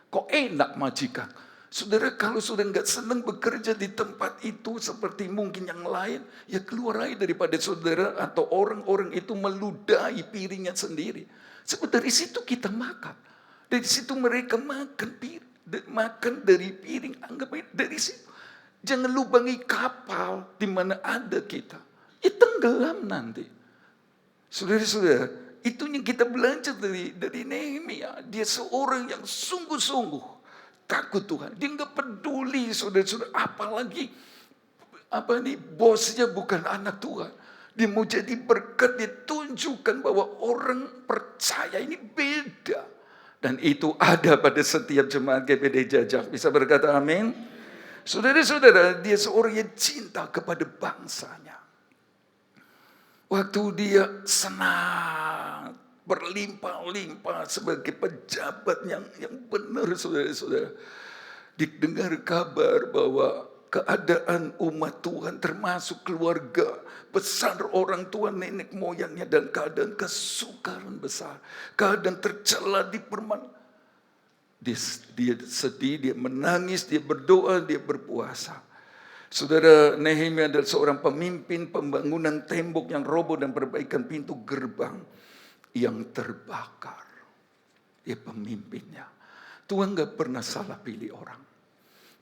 kok enak majikan. Saudara, kalau sudah nggak senang bekerja di tempat itu seperti mungkin yang lain, ya keluar aja daripada saudara atau orang-orang itu meludahi piringnya sendiri. Sebab dari situ kita makan. Dari situ mereka makan dari piring, anggap dari situ. Jangan lubangi kapal di mana ada kita. Itu tenggelam nanti. Saudara-saudara, itu yang kita belajar dari Nehemia. Dia seorang yang sungguh-sungguh takut Tuhan. Dia nggak peduli, saudara-saudara. Apalagi bosnya bukan anak Tuhan. Dia mau jadi berkat, dia tunjukkan bahwa orang percaya ini beda. Dan itu ada pada setiap jemaat GPD Jajak. Bisa berkata amin? Saudara-saudara, dia seorang yang cinta kepada bangsanya. Waktu dia senang, berlimpah-limpah sebagai pejabat yang benar, saudara-saudara. Didengar kabar bahwa keadaan umat Tuhan termasuk keluarga besar orang tua nenek moyangnya dan keadaan kesukaran besar. Keadaan tercela di dia sedih, dia menangis, dia berdoa, dia berpuasa. Saudara, Nehemia adalah seorang pemimpin pembangunan tembok yang roboh dan perbaikan pintu gerbang yang terbakar. Dia pemimpinnya. Tuhan gak pernah salah pilih orang.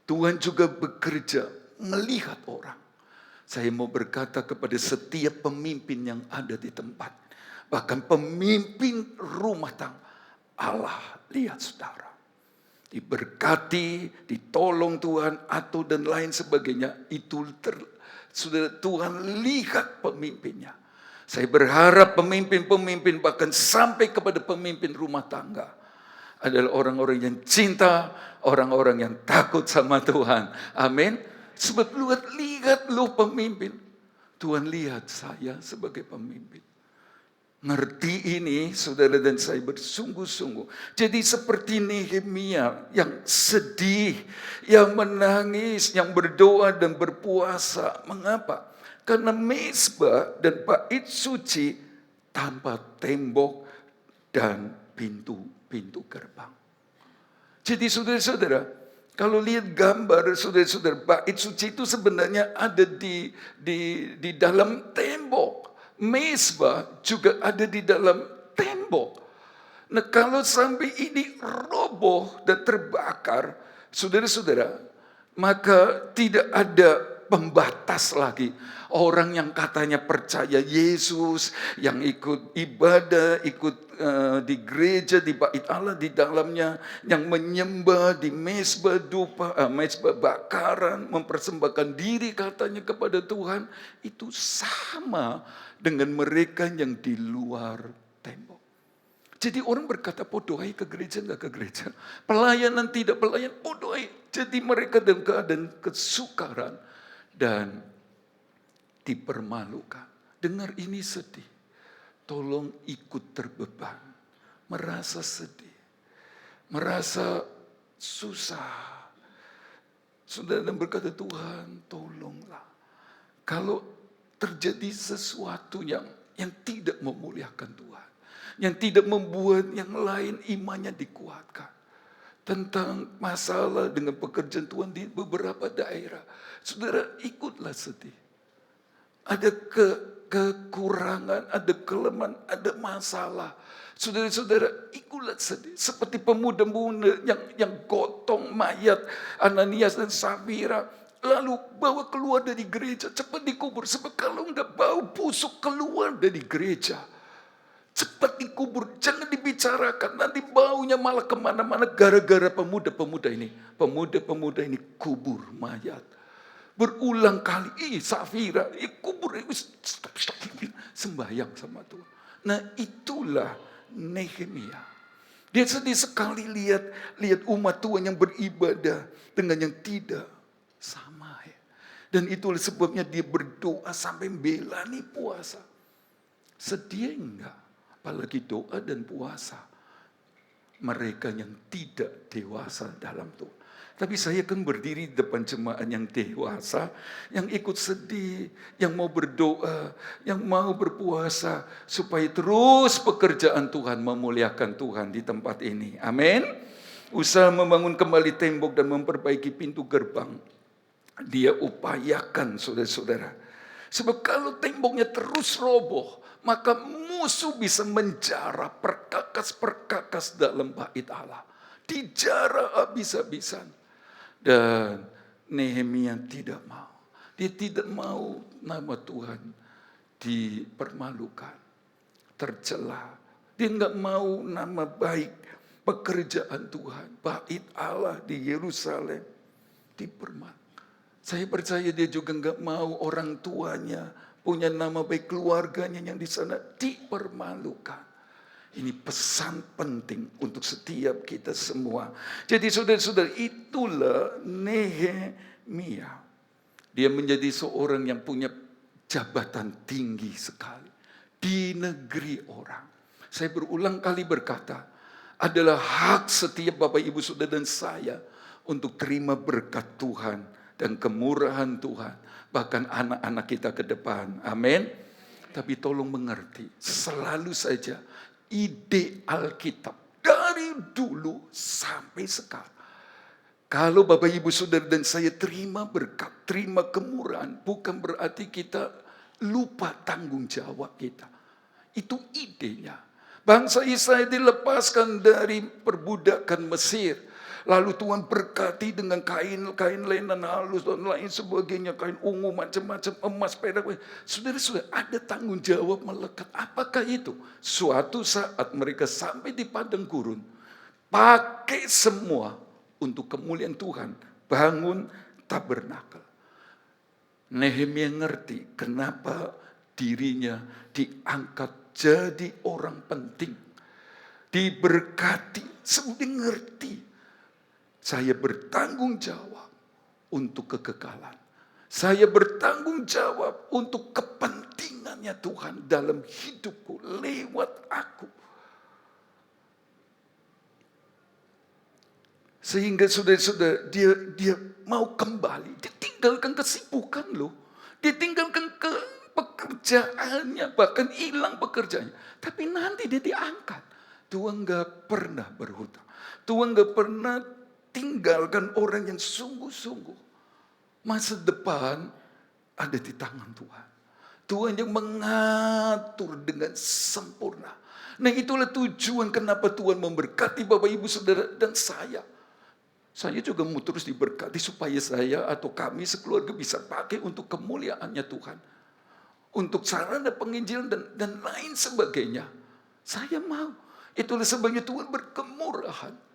Tuhan juga bekerja melihat orang. Saya mau berkata kepada setiap pemimpin yang ada di tempat. Bahkan pemimpin rumah tangga. Allah lihat saudara. Diberkati, ditolong Tuhan, atau dan lain sebagainya. Itu sudah Tuhan lihat pemimpinnya. Saya berharap pemimpin-pemimpin bahkan sampai kepada pemimpin rumah tangga adalah orang-orang yang cinta, orang-orang yang takut sama Tuhan. Amin. Sebab lihat lu pemimpin. Tuhan lihat saya sebagai pemimpin. Ngerti ini, saudara dan saya bersungguh-sungguh. Jadi seperti Nehemia yang sedih, yang menangis, yang berdoa dan berpuasa. Mengapa? Karena mezbah dan bait suci tanpa tembok dan pintu gerbang. Jadi saudara-saudara, kalau lihat gambar saudara-saudara, bait suci itu sebenarnya ada di dalam tembok. Mezbah juga ada di dalam tembok. Nah, kalau sampai ini roboh dan terbakar, saudara-saudara, maka tidak ada pembatas lagi. Orang yang katanya percaya Yesus, yang ikut ibadah, ikut di gereja, di bait Allah, di dalamnya, yang menyembah di mezbah mezbah bakaran, mempersembahkan diri katanya kepada Tuhan, itu sama dengan mereka yang di luar tembok. Jadi orang berkata, podohai ke gereja, enggak ke gereja. Pelayanan tidak pelayan, podohai. Jadi mereka dalam keadaan kesukaran dan dipermalukan. Dengar ini sedih. Tolong ikut terbeban. Merasa sedih. Merasa susah. Saudara berkata, Tuhan tolonglah. Kalau terjadi sesuatu yang tidak memuliakan Tuhan. Yang tidak membuat yang lain imannya dikuatkan. Tentang masalah dengan pekerjaan Tuhan di beberapa daerah. Saudara, ikutlah sedih. Ada kekurangan, ada kelemahan, ada masalah. Saudara-saudara, ikutlah sedih. Seperti pemuda-pemuda yang gotong mayat Ananias dan Safira. lalu bawa keluar dari gereja, cepat dikubur. Sebab kalau enggak bau busuk keluar dari gereja, cepat dikubur, jangan dibicarakan. Nanti baunya malah kemana-mana gara-gara pemuda-pemuda ini. Pemuda-pemuda ini kubur mayat. Berulang kali, Safira, kubur, stop, sembahyang sama Tuhan. Nah itulah Nehemia. Dia sedih sekali lihat umat Tuhan yang beribadah dengan yang tidak sama. Ya. Dan itulah sebabnya dia berdoa sampai bela nih puasa. Sedih enggak? Apalagi doa dan puasa. Mereka yang tidak dewasa dalam Tuhan. Tapi saya kan berdiri di depan jemaat yang dewasa, yang ikut sedih, yang mau berdoa, yang mau berpuasa, supaya terus pekerjaan Tuhan memuliakan Tuhan di tempat ini. Amin. Usaha membangun kembali tembok dan memperbaiki pintu gerbang, dia upayakan saudara-saudara. Sebab kalau temboknya terus roboh, maka musuh bisa menjarah perkakas-perkakas dalam bait Allah. Dijarah habis-habisan. Dan Nehemia tidak mau. Dia tidak mau nama Tuhan dipermalukan, tercela. Dia enggak mau nama baik pekerjaan Tuhan, bait Allah di Yerusalem dipermalukan. Saya percaya dia juga enggak mau orang tuanya punya nama baik, keluarganya yang di sana dipermalukan. Ini pesan penting untuk setiap kita semua. Jadi saudara-saudara, itulah Nehemia. Dia menjadi seorang yang punya jabatan tinggi sekali di negeri orang. Saya berulang kali berkata, adalah hak setiap Bapak Ibu Saudara dan saya untuk terima berkat Tuhan dan kemurahan Tuhan, bahkan anak-anak kita ke depan. Amin. Tapi tolong mengerti, selalu saja ide Alkitab dari dulu sampai sekarang. Kalau Bapak Ibu Saudara dan saya terima berkat, terima kemurahan, bukan berarti kita lupa tanggung jawab kita. Itu idenya. Bangsa Israel dilepaskan dari perbudakan Mesir. Lalu Tuhan berkati dengan kain lenan halus dan lain sebagainya, kain ungu macam-macam, emas, perak. Saudara-saudara, ada tanggung jawab melekat. Apakah itu? Suatu saat mereka sampai di padang gurun, pakai semua untuk kemuliaan Tuhan, bangun tabernakel. Nehemia ngerti kenapa dirinya diangkat jadi orang penting, diberkati. Semuanya ngerti. Saya bertanggung jawab untuk kekekalan. Saya bertanggung jawab untuk kepentingannya Tuhan dalam hidupku, lewat aku. Sehingga saudara-saudara, dia mau kembali. Dia tinggalkan kesibukan loh. Dia tinggalkan pekerjaannya, bahkan hilang pekerjaannya. Tapi nanti dia diangkat. Tuhan gak pernah berhutang. Tuhan gak pernah tinggalkan orang yang sungguh-sungguh. Masa depan ada di tangan Tuhan. Tuhan yang mengatur dengan sempurna. Nah itulah tujuan kenapa Tuhan memberkati Bapak Ibu Saudara dan saya. Saya juga mau terus diberkati supaya saya atau kami sekeluarga bisa pakai untuk kemuliaannya Tuhan. Untuk sarana penginjilan dan lain sebagainya. Saya mau. Itulah sebabnya Tuhan berkemurahan.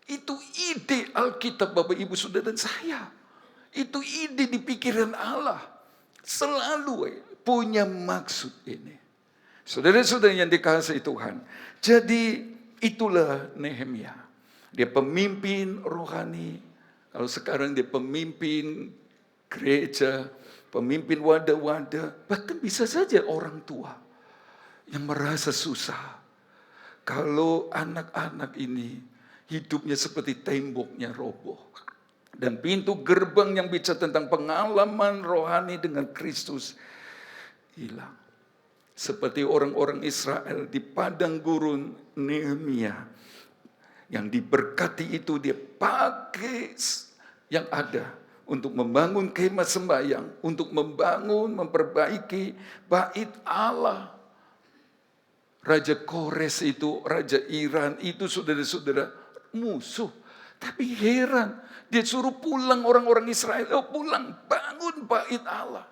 Itu ide Alkitab Bapak Ibu Saudara dan saya. Itu ide di pikiran Allah. Selalu punya maksud ini. Saudara-saudara yang dikasihi Tuhan. Jadi itulah Nehemia. Dia pemimpin rohani. Kalau sekarang dia pemimpin gereja, pemimpin wadah-wadah. Bahkan bisa saja orang tua yang merasa susah. Kalau anak-anak ini hidupnya seperti temboknya roboh. Dan pintu gerbang yang bicara tentang pengalaman rohani dengan Kristus hilang. Seperti orang-orang Israel di padang gurun, Nehemia yang diberkati itu dia pakai yang ada untuk membangun kemah sembahyang, untuk membangun, memperbaiki bait Allah. Raja Kores itu, Raja Iran itu saudara-saudara musuh. Tapi heran, Dia suruh pulang orang-orang Israel, pulang, bangun bait Allah.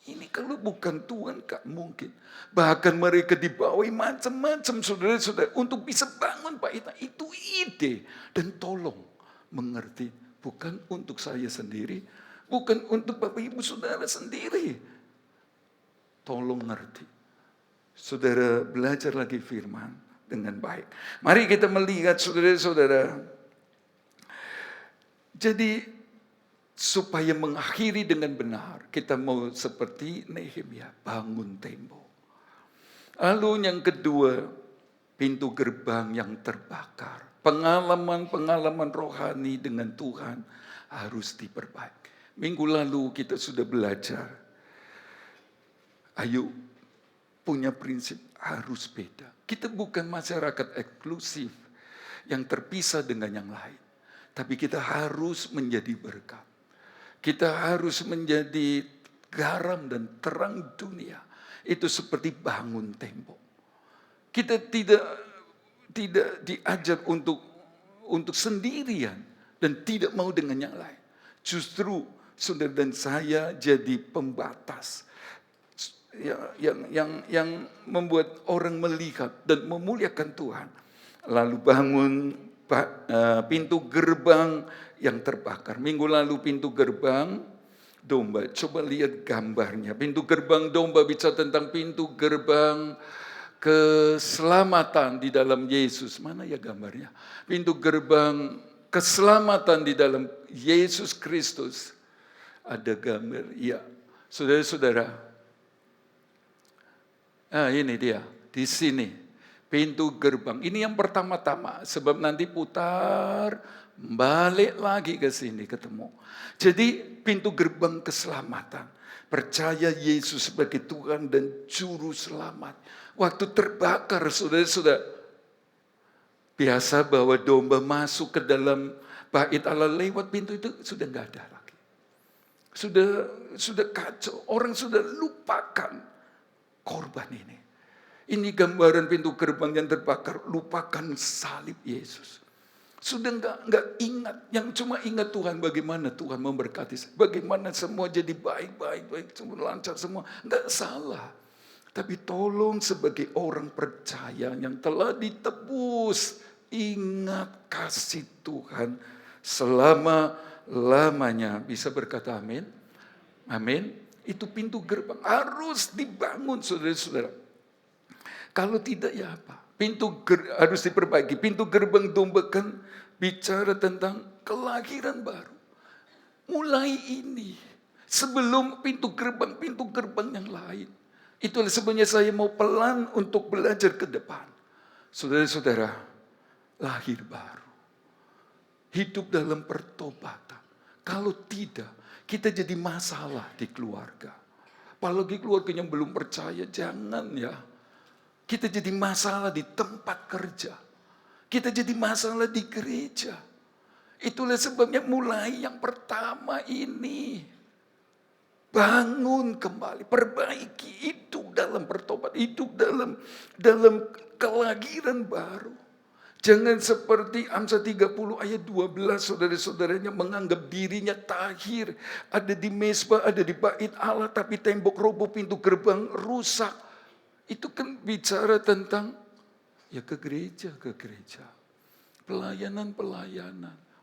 Ini kalau bukan Tuhan gak mungkin. Bahkan mereka dibawahi macam-macam saudara-saudara untuk bisa bangun bait Allah. Itu ide. Dan tolong mengerti, bukan untuk saya sendiri, bukan untuk Bapak Ibu Saudara sendiri. Tolong ngerti. Saudara belajar lagi firman dengan baik. Mari kita melihat saudara-saudara. Jadi supaya mengakhiri dengan benar, kita mau seperti Nehemia, bangun tembok. Lalu yang kedua, pintu gerbang yang terbakar. Pengalaman-pengalaman rohani dengan Tuhan harus diperbaiki. Minggu lalu kita sudah belajar. Ayo punya prinsip harus beda. Kita bukan masyarakat eksklusif yang terpisah dengan yang lain. Tapi kita harus menjadi berkat. Kita harus menjadi garam dan terang dunia. Itu seperti bangun tembok. Kita tidak diajar untuk sendirian dan tidak mau dengan yang lain. Justru saudara dan saya jadi pembatas yang membuat orang melihat dan memuliakan Tuhan. Lalu bangun pintu gerbang yang terbakar. Minggu lalu pintu gerbang domba. Coba lihat gambarnya. Pintu gerbang domba bicara tentang pintu gerbang keselamatan di dalam Yesus. Mana ya gambarnya? Pintu gerbang keselamatan di dalam Yesus Kristus. Ada gambar. Ya, saudara-saudara. Ini dia. Di sini. Pintu gerbang. Ini yang pertama-tama. Sebab nanti putar. Balik lagi ke sini ketemu. Jadi pintu gerbang keselamatan. Percaya Yesus sebagai Tuhan dan Juru Selamat. Waktu terbakar saudara-saudara. Biasa bahwa domba masuk ke dalam bait Allah lewat pintu itu sudah nggak ada lagi. Sudah kacau. Orang sudah lupakan korban ini. Ini gambaran pintu gerbang yang terbakar. Lupakan salib Yesus. Sudah nggak ingat. Yang cuma ingat Tuhan bagaimana Tuhan memberkati saya. Bagaimana semua jadi baik. Semua lancar semua. Nggak salah. Tapi tolong sebagai orang percaya yang telah ditebus. Ingat kasih Tuhan selama-lamanya. Bisa berkata amin? Amin. Itu pintu gerbang. Harus dibangun saudara-saudara. Kalau tidak ya apa? Harus diperbaiki. Pintu gerbang domba kan bicara tentang kelahiran baru. Mulai ini. Sebelum pintu gerbang yang lain. Itulah sebenarnya saya mau pelan untuk belajar ke depan. Saudara-saudara, lahir baru. Hidup dalam pertobatan. Kalau tidak, kita jadi masalah di keluarga. Apalagi keluarga yang belum percaya, jangan ya. Kita jadi masalah di tempat kerja. Kita jadi masalah di gereja. Itulah sebabnya mulai yang pertama ini. Bangun kembali, perbaiki hidup dalam pertobatan, hidup dalam kelahiran baru. Jangan seperti Amsal 30 ayat 12 saudara-saudaranya menganggap dirinya tahir. Ada di mezbah, ada di bait Allah, tapi tembok roboh, pintu gerbang rusak. Itu kan bicara tentang ya ke gereja. Pelayanan.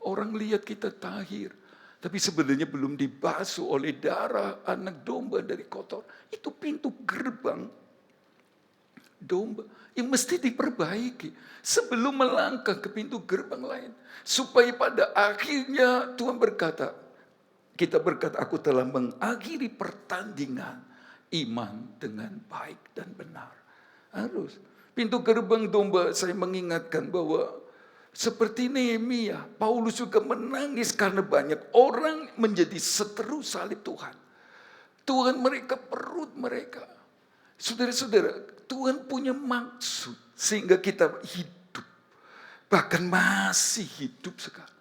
Orang lihat kita tahir. Tapi sebenarnya belum dibasuh oleh darah anak domba dari kotor. Itu pintu gerbang domba yang mesti diperbaiki. Sebelum melangkah ke pintu gerbang lain. Supaya pada akhirnya Tuhan berkata. Kita berkata aku telah mengakhiri pertandingan. Iman dengan baik dan benar. Harus. Pintu gerbang domba saya mengingatkan bahwa seperti Nehemia, Paulus juga menangis karena banyak orang menjadi seteru salib Tuhan. Tuhan mereka, perut mereka. Saudara-saudara, Tuhan punya maksud sehingga kita hidup. Bahkan masih hidup sekarang.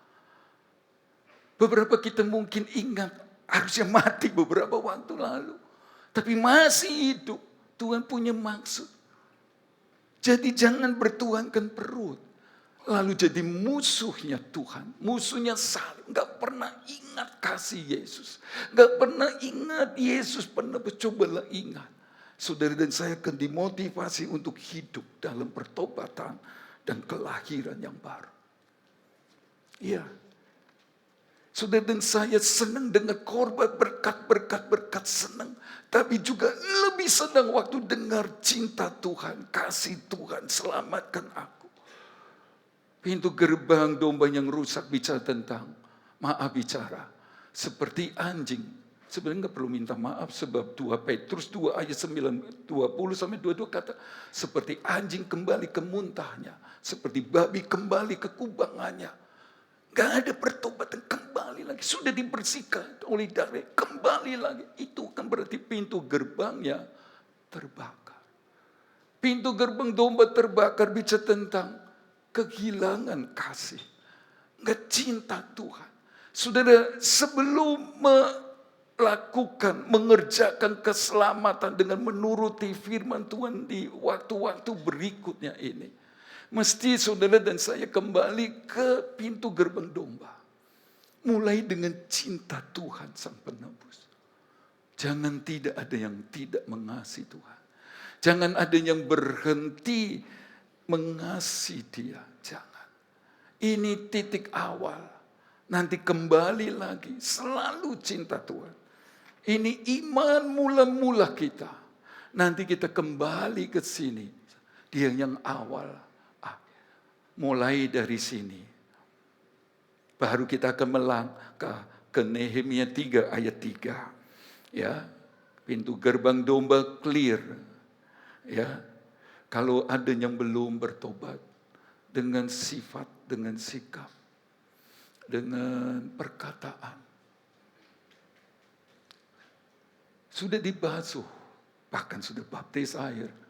Beberapa kita mungkin ingat harusnya mati beberapa waktu lalu. Tapi masih hidup. Tuhan punya maksud. Jadi jangan bertuhankan perut. lalu jadi musuhnya Tuhan, musuhnya salib, nggak pernah ingat kasih Yesus, nggak pernah ingat Yesus pernah cobalah ingat. Saudara dan saya akan dimotivasi untuk hidup dalam pertobatan dan kelahiran yang baru. Iya. Saudara dan saya senang dengan korban berkat senang. Tapi juga lebih senang waktu dengar cinta Tuhan, kasih Tuhan, selamatkan aku. Pintu gerbang domba yang rusak bicara tentang maaf bicara. Seperti anjing. Sebenarnya nggak perlu minta maaf sebab 2 Petrus 2 ayat 9, 20-22 kata. Seperti anjing kembali ke muntahnya. Seperti babi kembali ke kubangannya. Gak ada pertobatan, kembali lagi. Sudah dibersihkan oleh darah, kembali lagi. Itu kan berarti pintu gerbangnya terbakar. Pintu gerbang domba terbakar bicara tentang kehilangan kasih. Gak cinta Tuhan. Saudara, sebelum mengerjakan keselamatan dengan menuruti firman Tuhan di waktu-waktu berikutnya ini. Mesti saudara dan saya kembali ke pintu gerbang domba. Mulai dengan cinta Tuhan Sang Penebus. Jangan tidak ada yang tidak mengasihi Tuhan. Jangan ada yang berhenti mengasihi Dia. Jangan. Ini titik awal. Nanti kembali lagi. Selalu cinta Tuhan. Ini iman mula-mula kita. Nanti kita kembali ke sini. Dia yang awal. Mulai dari sini. Baru kita akan melangkah ke Nehemia 3 ayat 3. Ya, pintu gerbang domba clear. Ya, kalau ada yang belum bertobat dengan sifat, dengan sikap, dengan perkataan. Sudah dibasuh, bahkan sudah baptis air.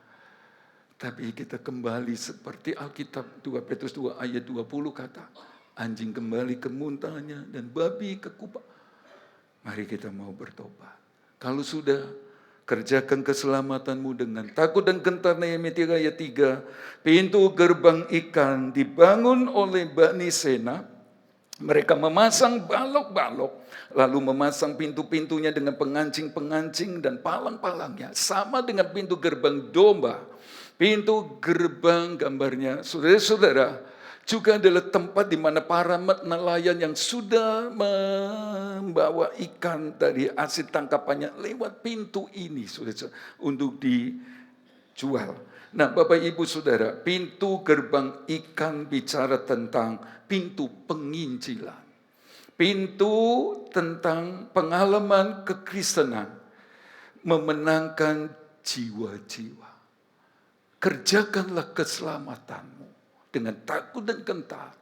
Tapi kita kembali seperti Alkitab 2 Petrus 2 ayat 20 kata. Anjing kembali ke muntahnya dan babi ke kubang. Mari kita mau bertobat. Kalau sudah, kerjakan keselamatanmu dengan takut dan gentar. Nehemia 3 ayat 3. Pintu gerbang ikan dibangun oleh Bani Sena. Mereka memasang balok-balok. Lalu memasang pintu-pintunya dengan pengancing-pengancing dan palang-palangnya. Sama dengan pintu gerbang domba. Pintu gerbang gambarnya, saudara-saudara, juga adalah tempat di mana para nelayan yang sudah membawa ikan dari hasil tangkapannya lewat pintu ini, saudara, untuk dijual. Nah, Bapak Ibu Saudara, pintu gerbang ikan bicara tentang pintu penginjilan. Pintu tentang pengalaman kekristenan, memenangkan jiwa-jiwa. Kerjakanlah keselamatanmu dengan takut dan gentar.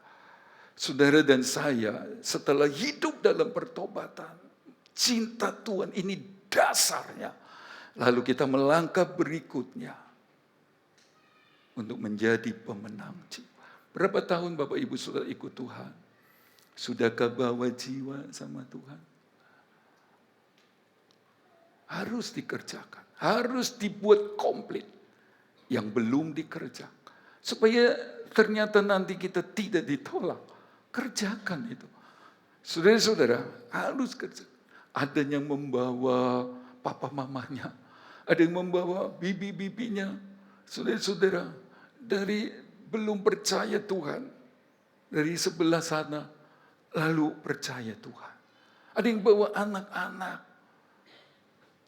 Saudara dan saya setelah hidup dalam pertobatan, cinta Tuhan ini dasarnya. Lalu kita melangkah berikutnya untuk menjadi pemenang jiwa. Berapa tahun Bapak Ibu Saudara ikut Tuhan? Sudahkah bawa jiwa sama Tuhan? Harus dikerjakan, harus dibuat komplit. Yang belum dikerjakan. Supaya ternyata nanti kita tidak ditolak. Kerjakan itu. Saudara-saudara, harus kerja. Ada yang membawa papa mamanya. Ada yang membawa bibi-bibinya. Saudara-saudara, dari belum percaya Tuhan. Dari sebelah sana, lalu percaya Tuhan. Ada yang bawa anak-anak.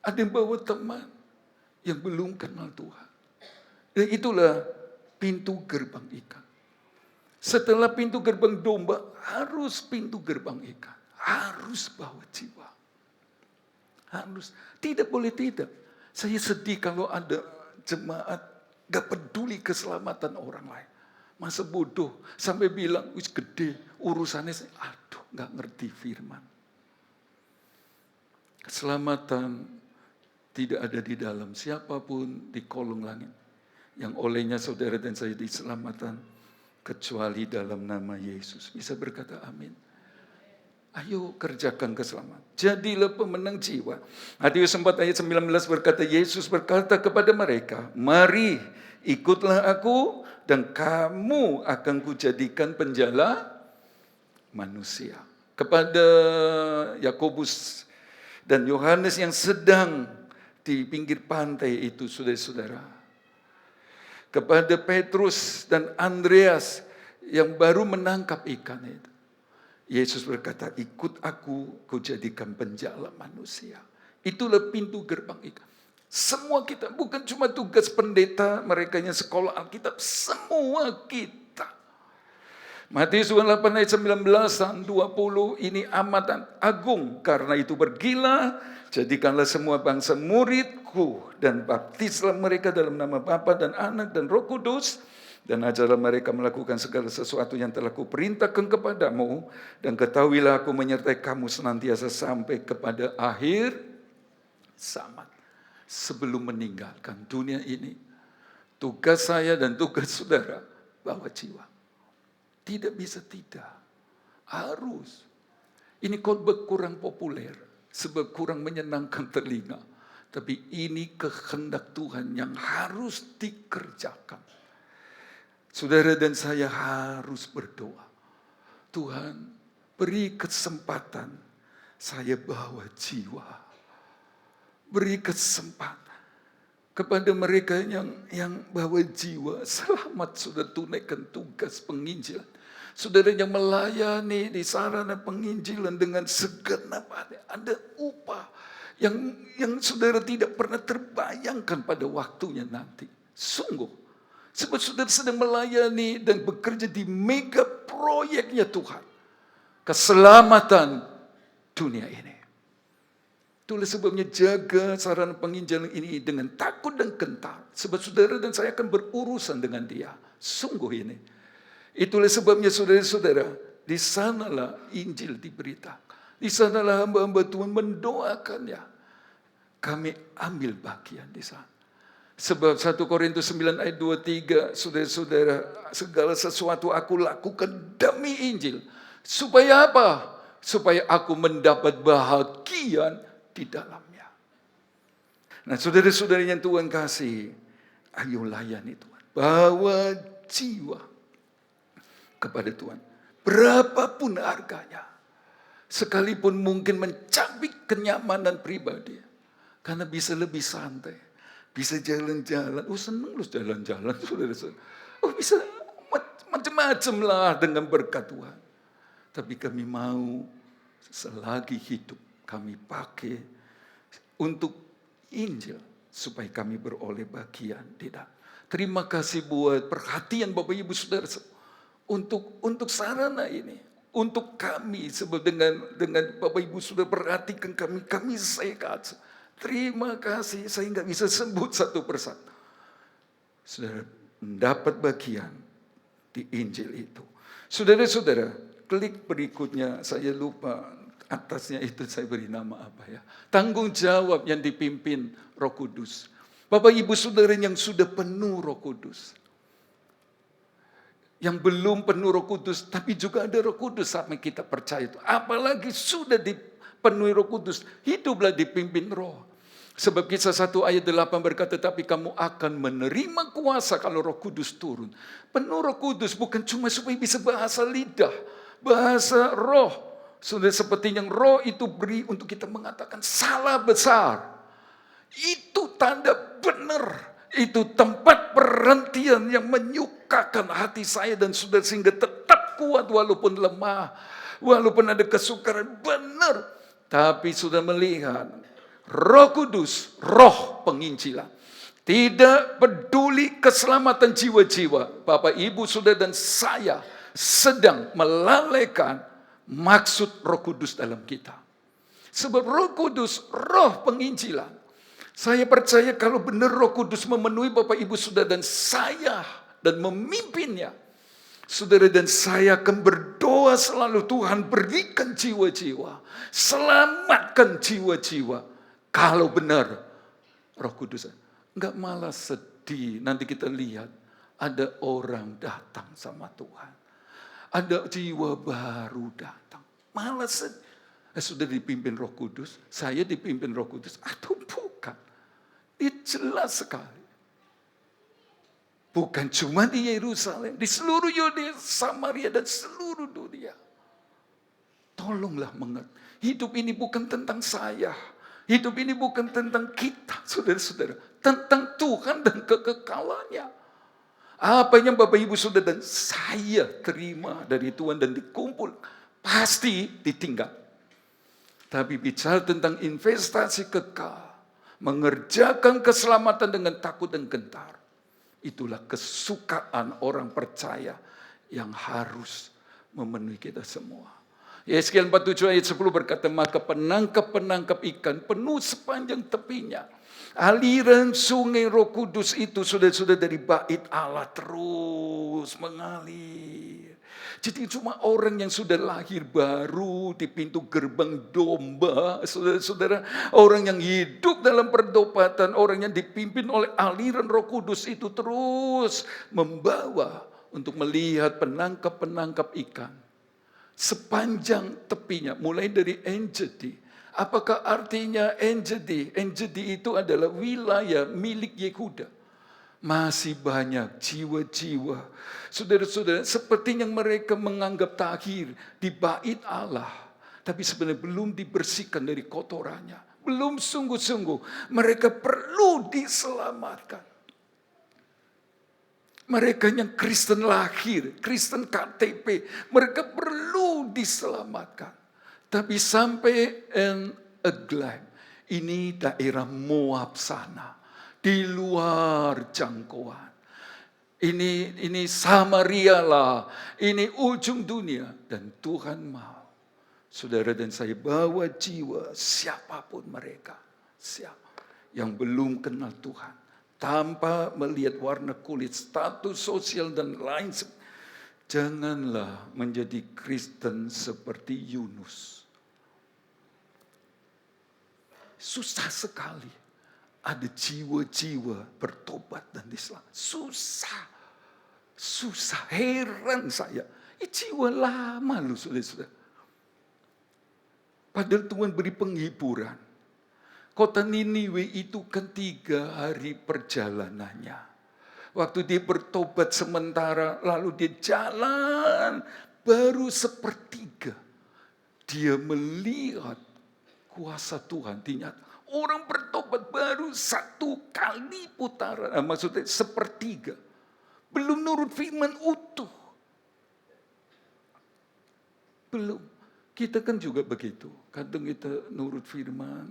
Ada yang bawa teman yang belum kenal Tuhan. Dan itulah pintu gerbang ikan. Setelah pintu gerbang domba, harus pintu gerbang ikan. Harus bawa jiwa. Harus. Tidak boleh tidak. Saya sedih kalau ada jemaat gak peduli keselamatan orang lain. Masa bodoh. Sampai bilang, wis gede urusannya. Aduh, gak ngerti firman. Keselamatan tidak ada di dalam siapapun di kolong langit. Yang olehnya saudara dan saya diselamatkan kecuali dalam nama Yesus. Bisa berkata amin. Ayo kerjakan keselamatan. Jadilah pemenang jiwa. Matius 4 ayat 19 berkata, Yesus berkata kepada mereka, mari ikutlah aku dan kamu akan kujadikan penjala manusia. Kepada Yakobus dan Yohanes yang sedang di pinggir pantai itu, saudara-saudara. Kepada Petrus dan Andreas yang baru menangkap ikan itu. Yesus berkata, ikut aku, kujadikan penjala manusia. Itulah pintu gerbang ikan. Semua kita, bukan cuma tugas pendeta, mereka yang sekolah Alkitab, semua kita. Matius 8 ayat 19 dan 20, ini amat agung, karena itu pergilah, jadikanlah semua bangsa muridku, dan baptislah mereka dalam nama Bapa dan Anak dan Roh Kudus, dan ajarlah mereka melakukan segala sesuatu yang telah kuperintahkan kepadamu, dan ketahuilah aku menyertai kamu senantiasa sampai kepada akhir zaman. Sebelum meninggalkan dunia ini, tugas saya dan tugas saudara bawa jiwa. Tidak bisa tidak, harus. Ini khotbah kurang populer, sebab kurang menyenangkan telinga. Tapi ini kehendak Tuhan yang harus dikerjakan. Saudara dan saya harus berdoa. Tuhan, beri kesempatan saya bawa jiwa. Beri kesempatan kepada mereka yang bawa jiwa. Selamat sudah tunaikan tugas penginjilan. Saudara yang melayani di sarana penginjilan dengan segenap hati. Ada upah yang saudara tidak pernah terbayangkan pada waktunya nanti. Sungguh. Sebab saudara sedang melayani dan bekerja di mega proyeknya Tuhan. Keselamatan dunia ini. Itulah sebabnya jaga sarana penginjilan ini dengan takut dan gentar. Sebab saudara dan saya akan berurusan dengan dia. Sungguh ini. Itulah sebabnya saudara-saudara, di sanalah Injil diberitakan. Di sanalah hamba-hamba Tuhan mendoakannya. Kami ambil bagian di sana. Sebab 1 Korintus 9 ayat 23, saudara-saudara, segala sesuatu aku lakukan demi Injil. Supaya apa? Supaya aku mendapat bahagian di dalamnya. Nah, saudara-saudara yang Tuhan kasih, ayo layani Tuhan. Bawa jiwa kepada Tuhan. Berapapun harganya. Sekalipun mungkin mencabik kenyamanan pribadi. Karena bisa lebih santai. Bisa jalan-jalan. Oh, senang loh jalan-jalan, saudara-saudara. Oh, bisa macam-macam lah dengan berkat Tuhan. Tapi kami mau selagi hidup kami pakai untuk Injil supaya kami beroleh bagian. Tidak. Terima kasih buat perhatian Bapak Ibu Saudara untuk sarana ini, untuk kami. Sebab dengan Bapak Ibu sudah perhatikan kami sehat. Terima kasih. Saya nggak bisa sebut satu persatu. Saudara mendapat bagian di Injil itu. Saudara-saudara, klik berikutnya, saya lupa. Atasnya itu saya beri nama apa ya? Tanggung jawab yang dipimpin Roh Kudus. Bapak Ibu Saudara yang sudah penuh Roh Kudus. Yang belum penuh Roh Kudus, tapi juga ada Roh Kudus sampai kita percaya itu. Apalagi sudah dipenuhi Roh Kudus, hiduplah dipimpin Roh. Sebab Kisah 1 ayat 8 berkata, tapi kamu akan menerima kuasa kalau Roh Kudus turun. Penuh Roh Kudus bukan cuma supaya bisa bahasa lidah, bahasa roh. Sudah seperti yang roh itu beri untuk kita mengatakan salah besar. Itu tanda benar. Itu tempat perhentian yang menyukakan hati saya dan saudara sehingga tetap kuat walaupun lemah. Walaupun ada kesukaran. Benar. Tapi sudah melihat Roh Kudus, roh penginjilan. Tidak peduli keselamatan jiwa-jiwa. Bapak, Ibu, Saudara dan saya sedang melalaikan maksud Roh Kudus dalam kita. Sebab Roh Kudus, roh penginjilan. Saya percaya kalau benar Roh Kudus memenuhi Bapak Ibu Saudara dan saya dan memimpinnya, saudara dan saya akan berdoa selalu, Tuhan berikan jiwa-jiwa, selamatkan jiwa-jiwa. Kalau benar Roh Kudus, enggak malah sedih. Nanti kita lihat ada orang datang sama Tuhan. Ada jiwa baru datang. Malah sudah dipimpin Roh Kudus. Saya dipimpin Roh Kudus. Atau bukan. Ini jelas sekali. Bukan cuma di Yerusalem, di seluruh Yudea, Samaria, dan seluruh dunia. Tolonglah mengerti. Hidup ini bukan tentang saya. Hidup ini bukan tentang kita, saudara-saudara. Tentang Tuhan dan kekekalannya. Apa yang Bapak Ibu Saudara dan saya terima dari Tuhan dan dikumpul, pasti ditinggal. Tapi bicara tentang investasi kekal, mengerjakan keselamatan dengan takut dan gentar, itulah kesukaan orang percaya yang harus memenuhi kita semua. Yeskiel 47 ayat 10 berkata, maka penangkap-penangkap ikan penuh sepanjang tepinya. Aliran sungai Roh Kudus itu sudah dari bait Allah terus mengalir. Jadi cuma orang yang sudah lahir baru di pintu gerbang domba, saudara-saudara, orang yang hidup dalam perdobatan, orang yang dipimpin oleh aliran Roh Kudus itu terus membawa untuk melihat penangkap-penangkap ikan sepanjang tepinya, mulai dari En-Gedi. Apakah artinya En-Gedi? En-Gedi itu adalah wilayah milik Yehuda. Masih banyak jiwa-jiwa, saudara-saudara, seperti yang mereka menganggap tahir di bait Allah, tapi sebenarnya belum dibersihkan dari kotorannya. Belum sungguh-sungguh, mereka perlu diselamatkan. Mereka yang Kristen lahir, Kristen KTP, mereka perlu diselamatkan. Tapi sampai En-Eglaim, ini daerah Moab sana, di luar jangkauan. Ini Samaria lah, ini ujung dunia. Dan Tuhan mau saudara dan saya bawa jiwa siapapun mereka, siapa yang belum kenal Tuhan, tanpa melihat warna kulit, status sosial dan lain sebagainya. Janganlah menjadi Kristen seperti Yunus. Susah sekali ada jiwa-jiwa bertobat dan diselamatkan. Susah, heran saya. Jiwa lama loh, saudara-saudara. Padahal Tuhan beri penghiburan. Kota Niniwe itu kan 3 hari perjalanannya. Waktu dia bertobat sementara, lalu dia jalan, baru sepertiga. Dia melihat kuasa Tuhan dinyatakan. Orang bertobat baru 1 kali putaran, maksudnya sepertiga. Belum nurut firman utuh. Belum. Kita kan juga begitu. Kadang kita nurut firman,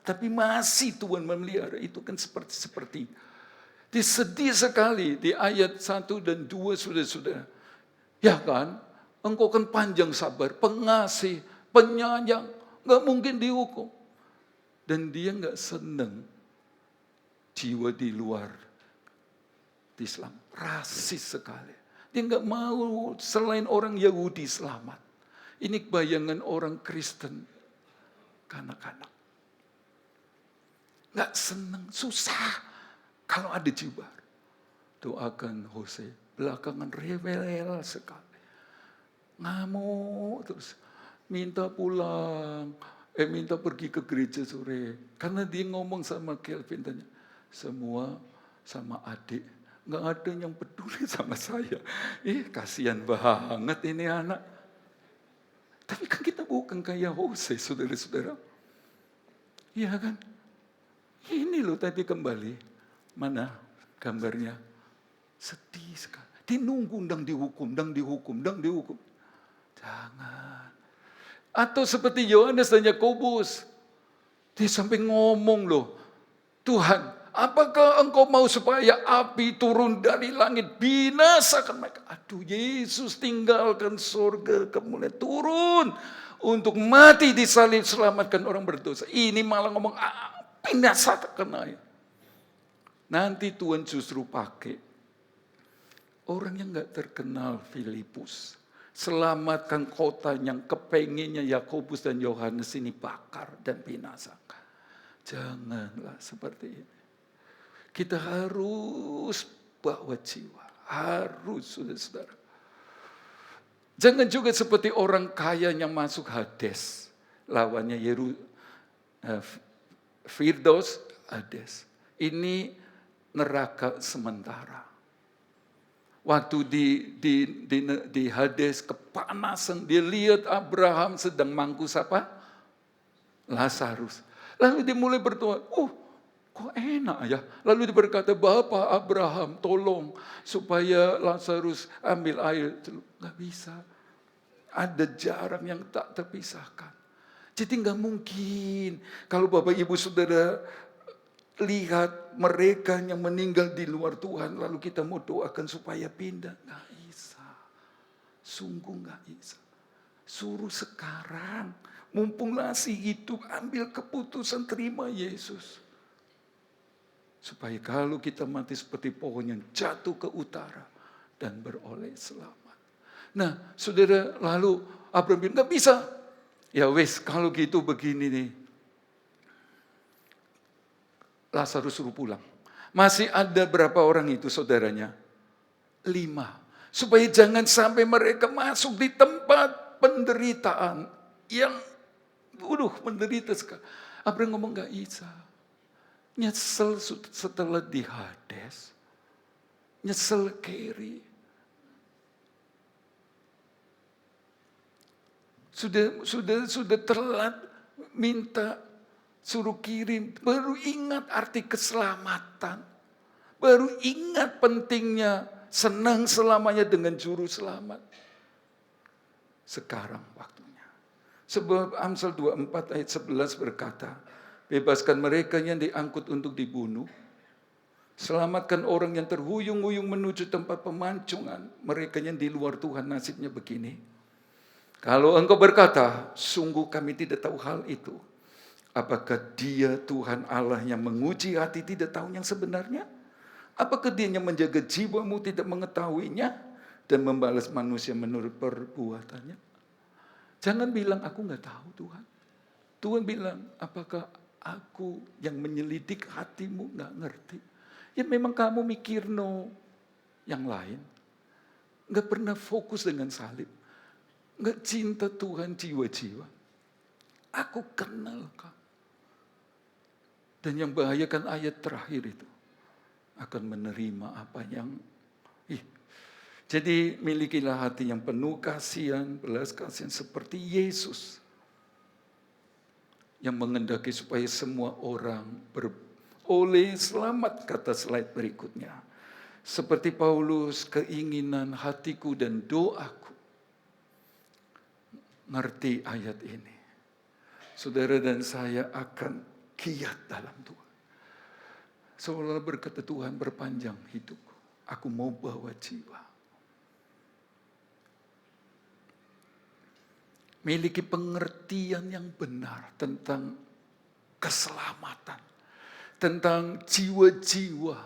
tapi masih Tuhan memelihara. Itu kan seperti. Sedih sekali di ayat 1 dan 2 sudah. Ya kan? Engkau kan panjang sabar, pengasih, penyayang. Gak mungkin dihukum. Dan dia gak senang jiwa di luar Islam. Rasis sekali. Dia gak mau selain orang Yahudi selamat. Ini bayangan orang Kristen. Kanak-kanak. Gak senang, susah. Kalau ada jiwa. Doakan Hose. Belakangan rewel sekali. Ngamuk terus. Minta pulang. Minta pergi ke gereja sore. Karena dia ngomong sama Kelvin. Tanya, semua sama adik. Gak ada yang peduli sama saya. Kasihan banget ini anak. Tapi kan kita bukan kayak Hose, saudara-saudara. Iya kan? Ini loh tadi kembali. Mana gambarnya? Sedih sekali. Dia nunggu ndang dihukum. Jangan. Atau seperti Yohanes dan Yakobus. Dia sampai ngomong loh. Tuhan, apakah engkau mau supaya api turun dari langit, binasakan mereka? Aduh, Yesus tinggalkan surga, kemuliaan turun untuk mati di salib, selamatkan orang berdosa. Ini malah ngomong binasakan aja. Nanti Tuhan justru pakai orang yang gak terkenal, Filipus. Selamatkan kota yang kepengennya Yakobus dan Yohanes ini bakar dan binasakan. Janganlah seperti ini. Kita harus bawa jiwa. Harus, saudara-saudara. Jangan juga seperti orang kaya yang masuk Hades. Lawannya Firdaus, Hades. Ini neraka sementara. Waktu di Hades kepanasan, dia lihat Abraham sedang mangku siapa? Lazarus. Lalu dia mulai berdoa, kok enak ya? Lalu dia berkata, Bapak Abraham tolong supaya Lazarus ambil air. Nggak bisa. Ada jarak yang tak terpisahkan. Jadi nggak mungkin kalau Bapak Ibu Saudara lihat mereka yang meninggal di luar Tuhan, lalu kita mau doakan supaya pindah. Nggak bisa. Sungguh nggak bisa. Suruh sekarang. Mumpung masih hidup, ambil keputusan terima Yesus. Supaya kalau kita mati seperti pohon yang jatuh ke utara dan beroleh selamat. Nah, saudara, lalu Abraham bilang, nggak bisa. Ya wes, kalau gitu begini nih. Lazarus suruh pulang. Masih ada berapa orang itu saudaranya? 5. Supaya jangan sampai mereka masuk di tempat penderitaan yang menderita sekali. Abraham ngomong gak bisa. Nyesel setelah di Hades. Nyesel kiri. Sudah telat minta suruh kirim, baru ingat arti keselamatan. Baru ingat pentingnya senang selamanya dengan juru selamat. Sekarang waktunya. Sebab Amsal 24 ayat 11 berkata, bebaskan mereka yang diangkut untuk dibunuh. Selamatkan orang yang terhuyung-huyung menuju tempat pemancingan. Mereka yang di luar Tuhan nasibnya begini. Kalau engkau berkata, sungguh kami tidak tahu hal itu. Apakah dia Tuhan Allah yang menguji hati tidak tahu yang sebenarnya? Apakah dia yang menjaga jiwamu tidak mengetahuinya? Dan membalas manusia menurut perbuatannya? Jangan bilang aku nggak tahu Tuhan. Tuhan bilang apakah aku yang menyelidik hatimu nggak ngerti? Ya memang kamu mikir yang lain. Nggak pernah fokus dengan salib. Nggak cinta Tuhan jiwa-jiwa. Aku kenal kamu. Dan yang bahayakan ayat terakhir itu akan menerima apa yang jadi milikilah hati yang penuh kasihan, belas kasihan seperti Yesus yang mengendaki supaya semua orang beroleh selamat, kata slide berikutnya. Seperti Paulus, keinginan hatiku dan doaku. Ngerti ayat ini. Saudara dan saya akan giat dalam Tuhan. Seolah berkata Tuhan, berpanjang hidupku. Aku mau bawa jiwa. Miliki pengertian yang benar tentang keselamatan. Tentang jiwa-jiwa.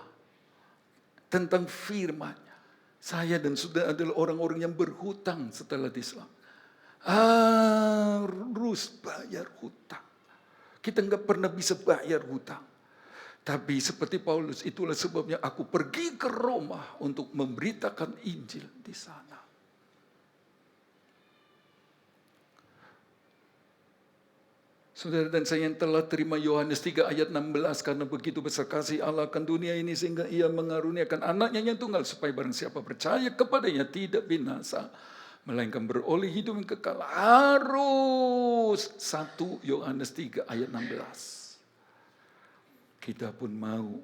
Tentang firman-Nya. Saya dan saudara adalah orang-orang yang berhutang setelah diselamatkan. Harus bayar hutang. Kita nggak pernah bisa bayar hutang. Tapi seperti Paulus, itulah sebabnya aku pergi ke Roma untuk memberitakan Injil di sana. Saudara dan saya yang telah terima Yohanes 3 ayat 16, karena begitu besar kasih Allah akan dunia ini sehingga ia mengaruniakan anaknya yang tunggal supaya barang siapa percaya kepadanya tidak binasa, melainkan beroleh hidup yang kekal. Harus 1 Yohanes 3 ayat 16. Kita pun mau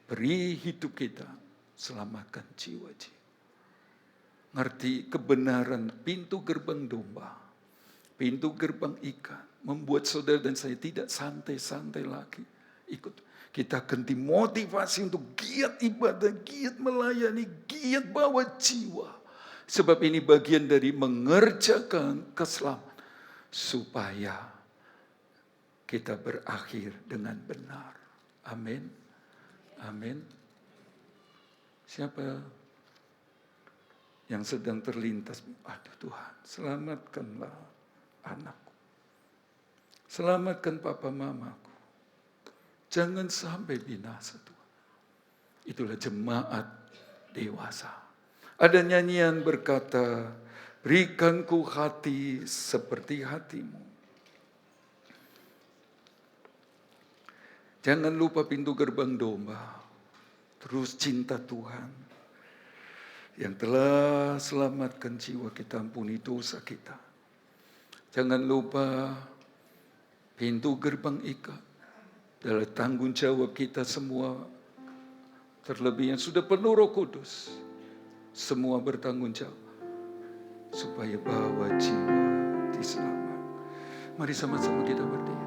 beri hidup kita, selamatkan jiwa-jiwa. Ngerti kebenaran pintu gerbang domba, pintu gerbang ikan, membuat saudara dan saya tidak santai-santai lagi. Kita akan dimotivasi untuk giat ibadah, giat melayani, giat bawa jiwa. Sebab ini bagian dari mengerjakan keselamatan. Supaya kita berakhir dengan benar. Amin. Amin. Siapa yang sedang terlintas? Aduh Tuhan, selamatkanlah anakku. Selamatkan papa mamaku. Jangan sampai binasa Tuhan. Itulah jemaat dewasa. Ada nyanyian berkata, berikanku hati seperti hatimu. Jangan lupa pintu gerbang domba. Terus cinta Tuhan. yang telah selamatkan jiwa kita, ampuni dosa kita. Jangan lupa pintu gerbang ikat adalah tanggung jawab kita semua. Terlebih yang sudah penuh Roh Kudus, semua bertanggung jawab supaya bawa jiwa diselamat. Mari sama-sama kita berdiri.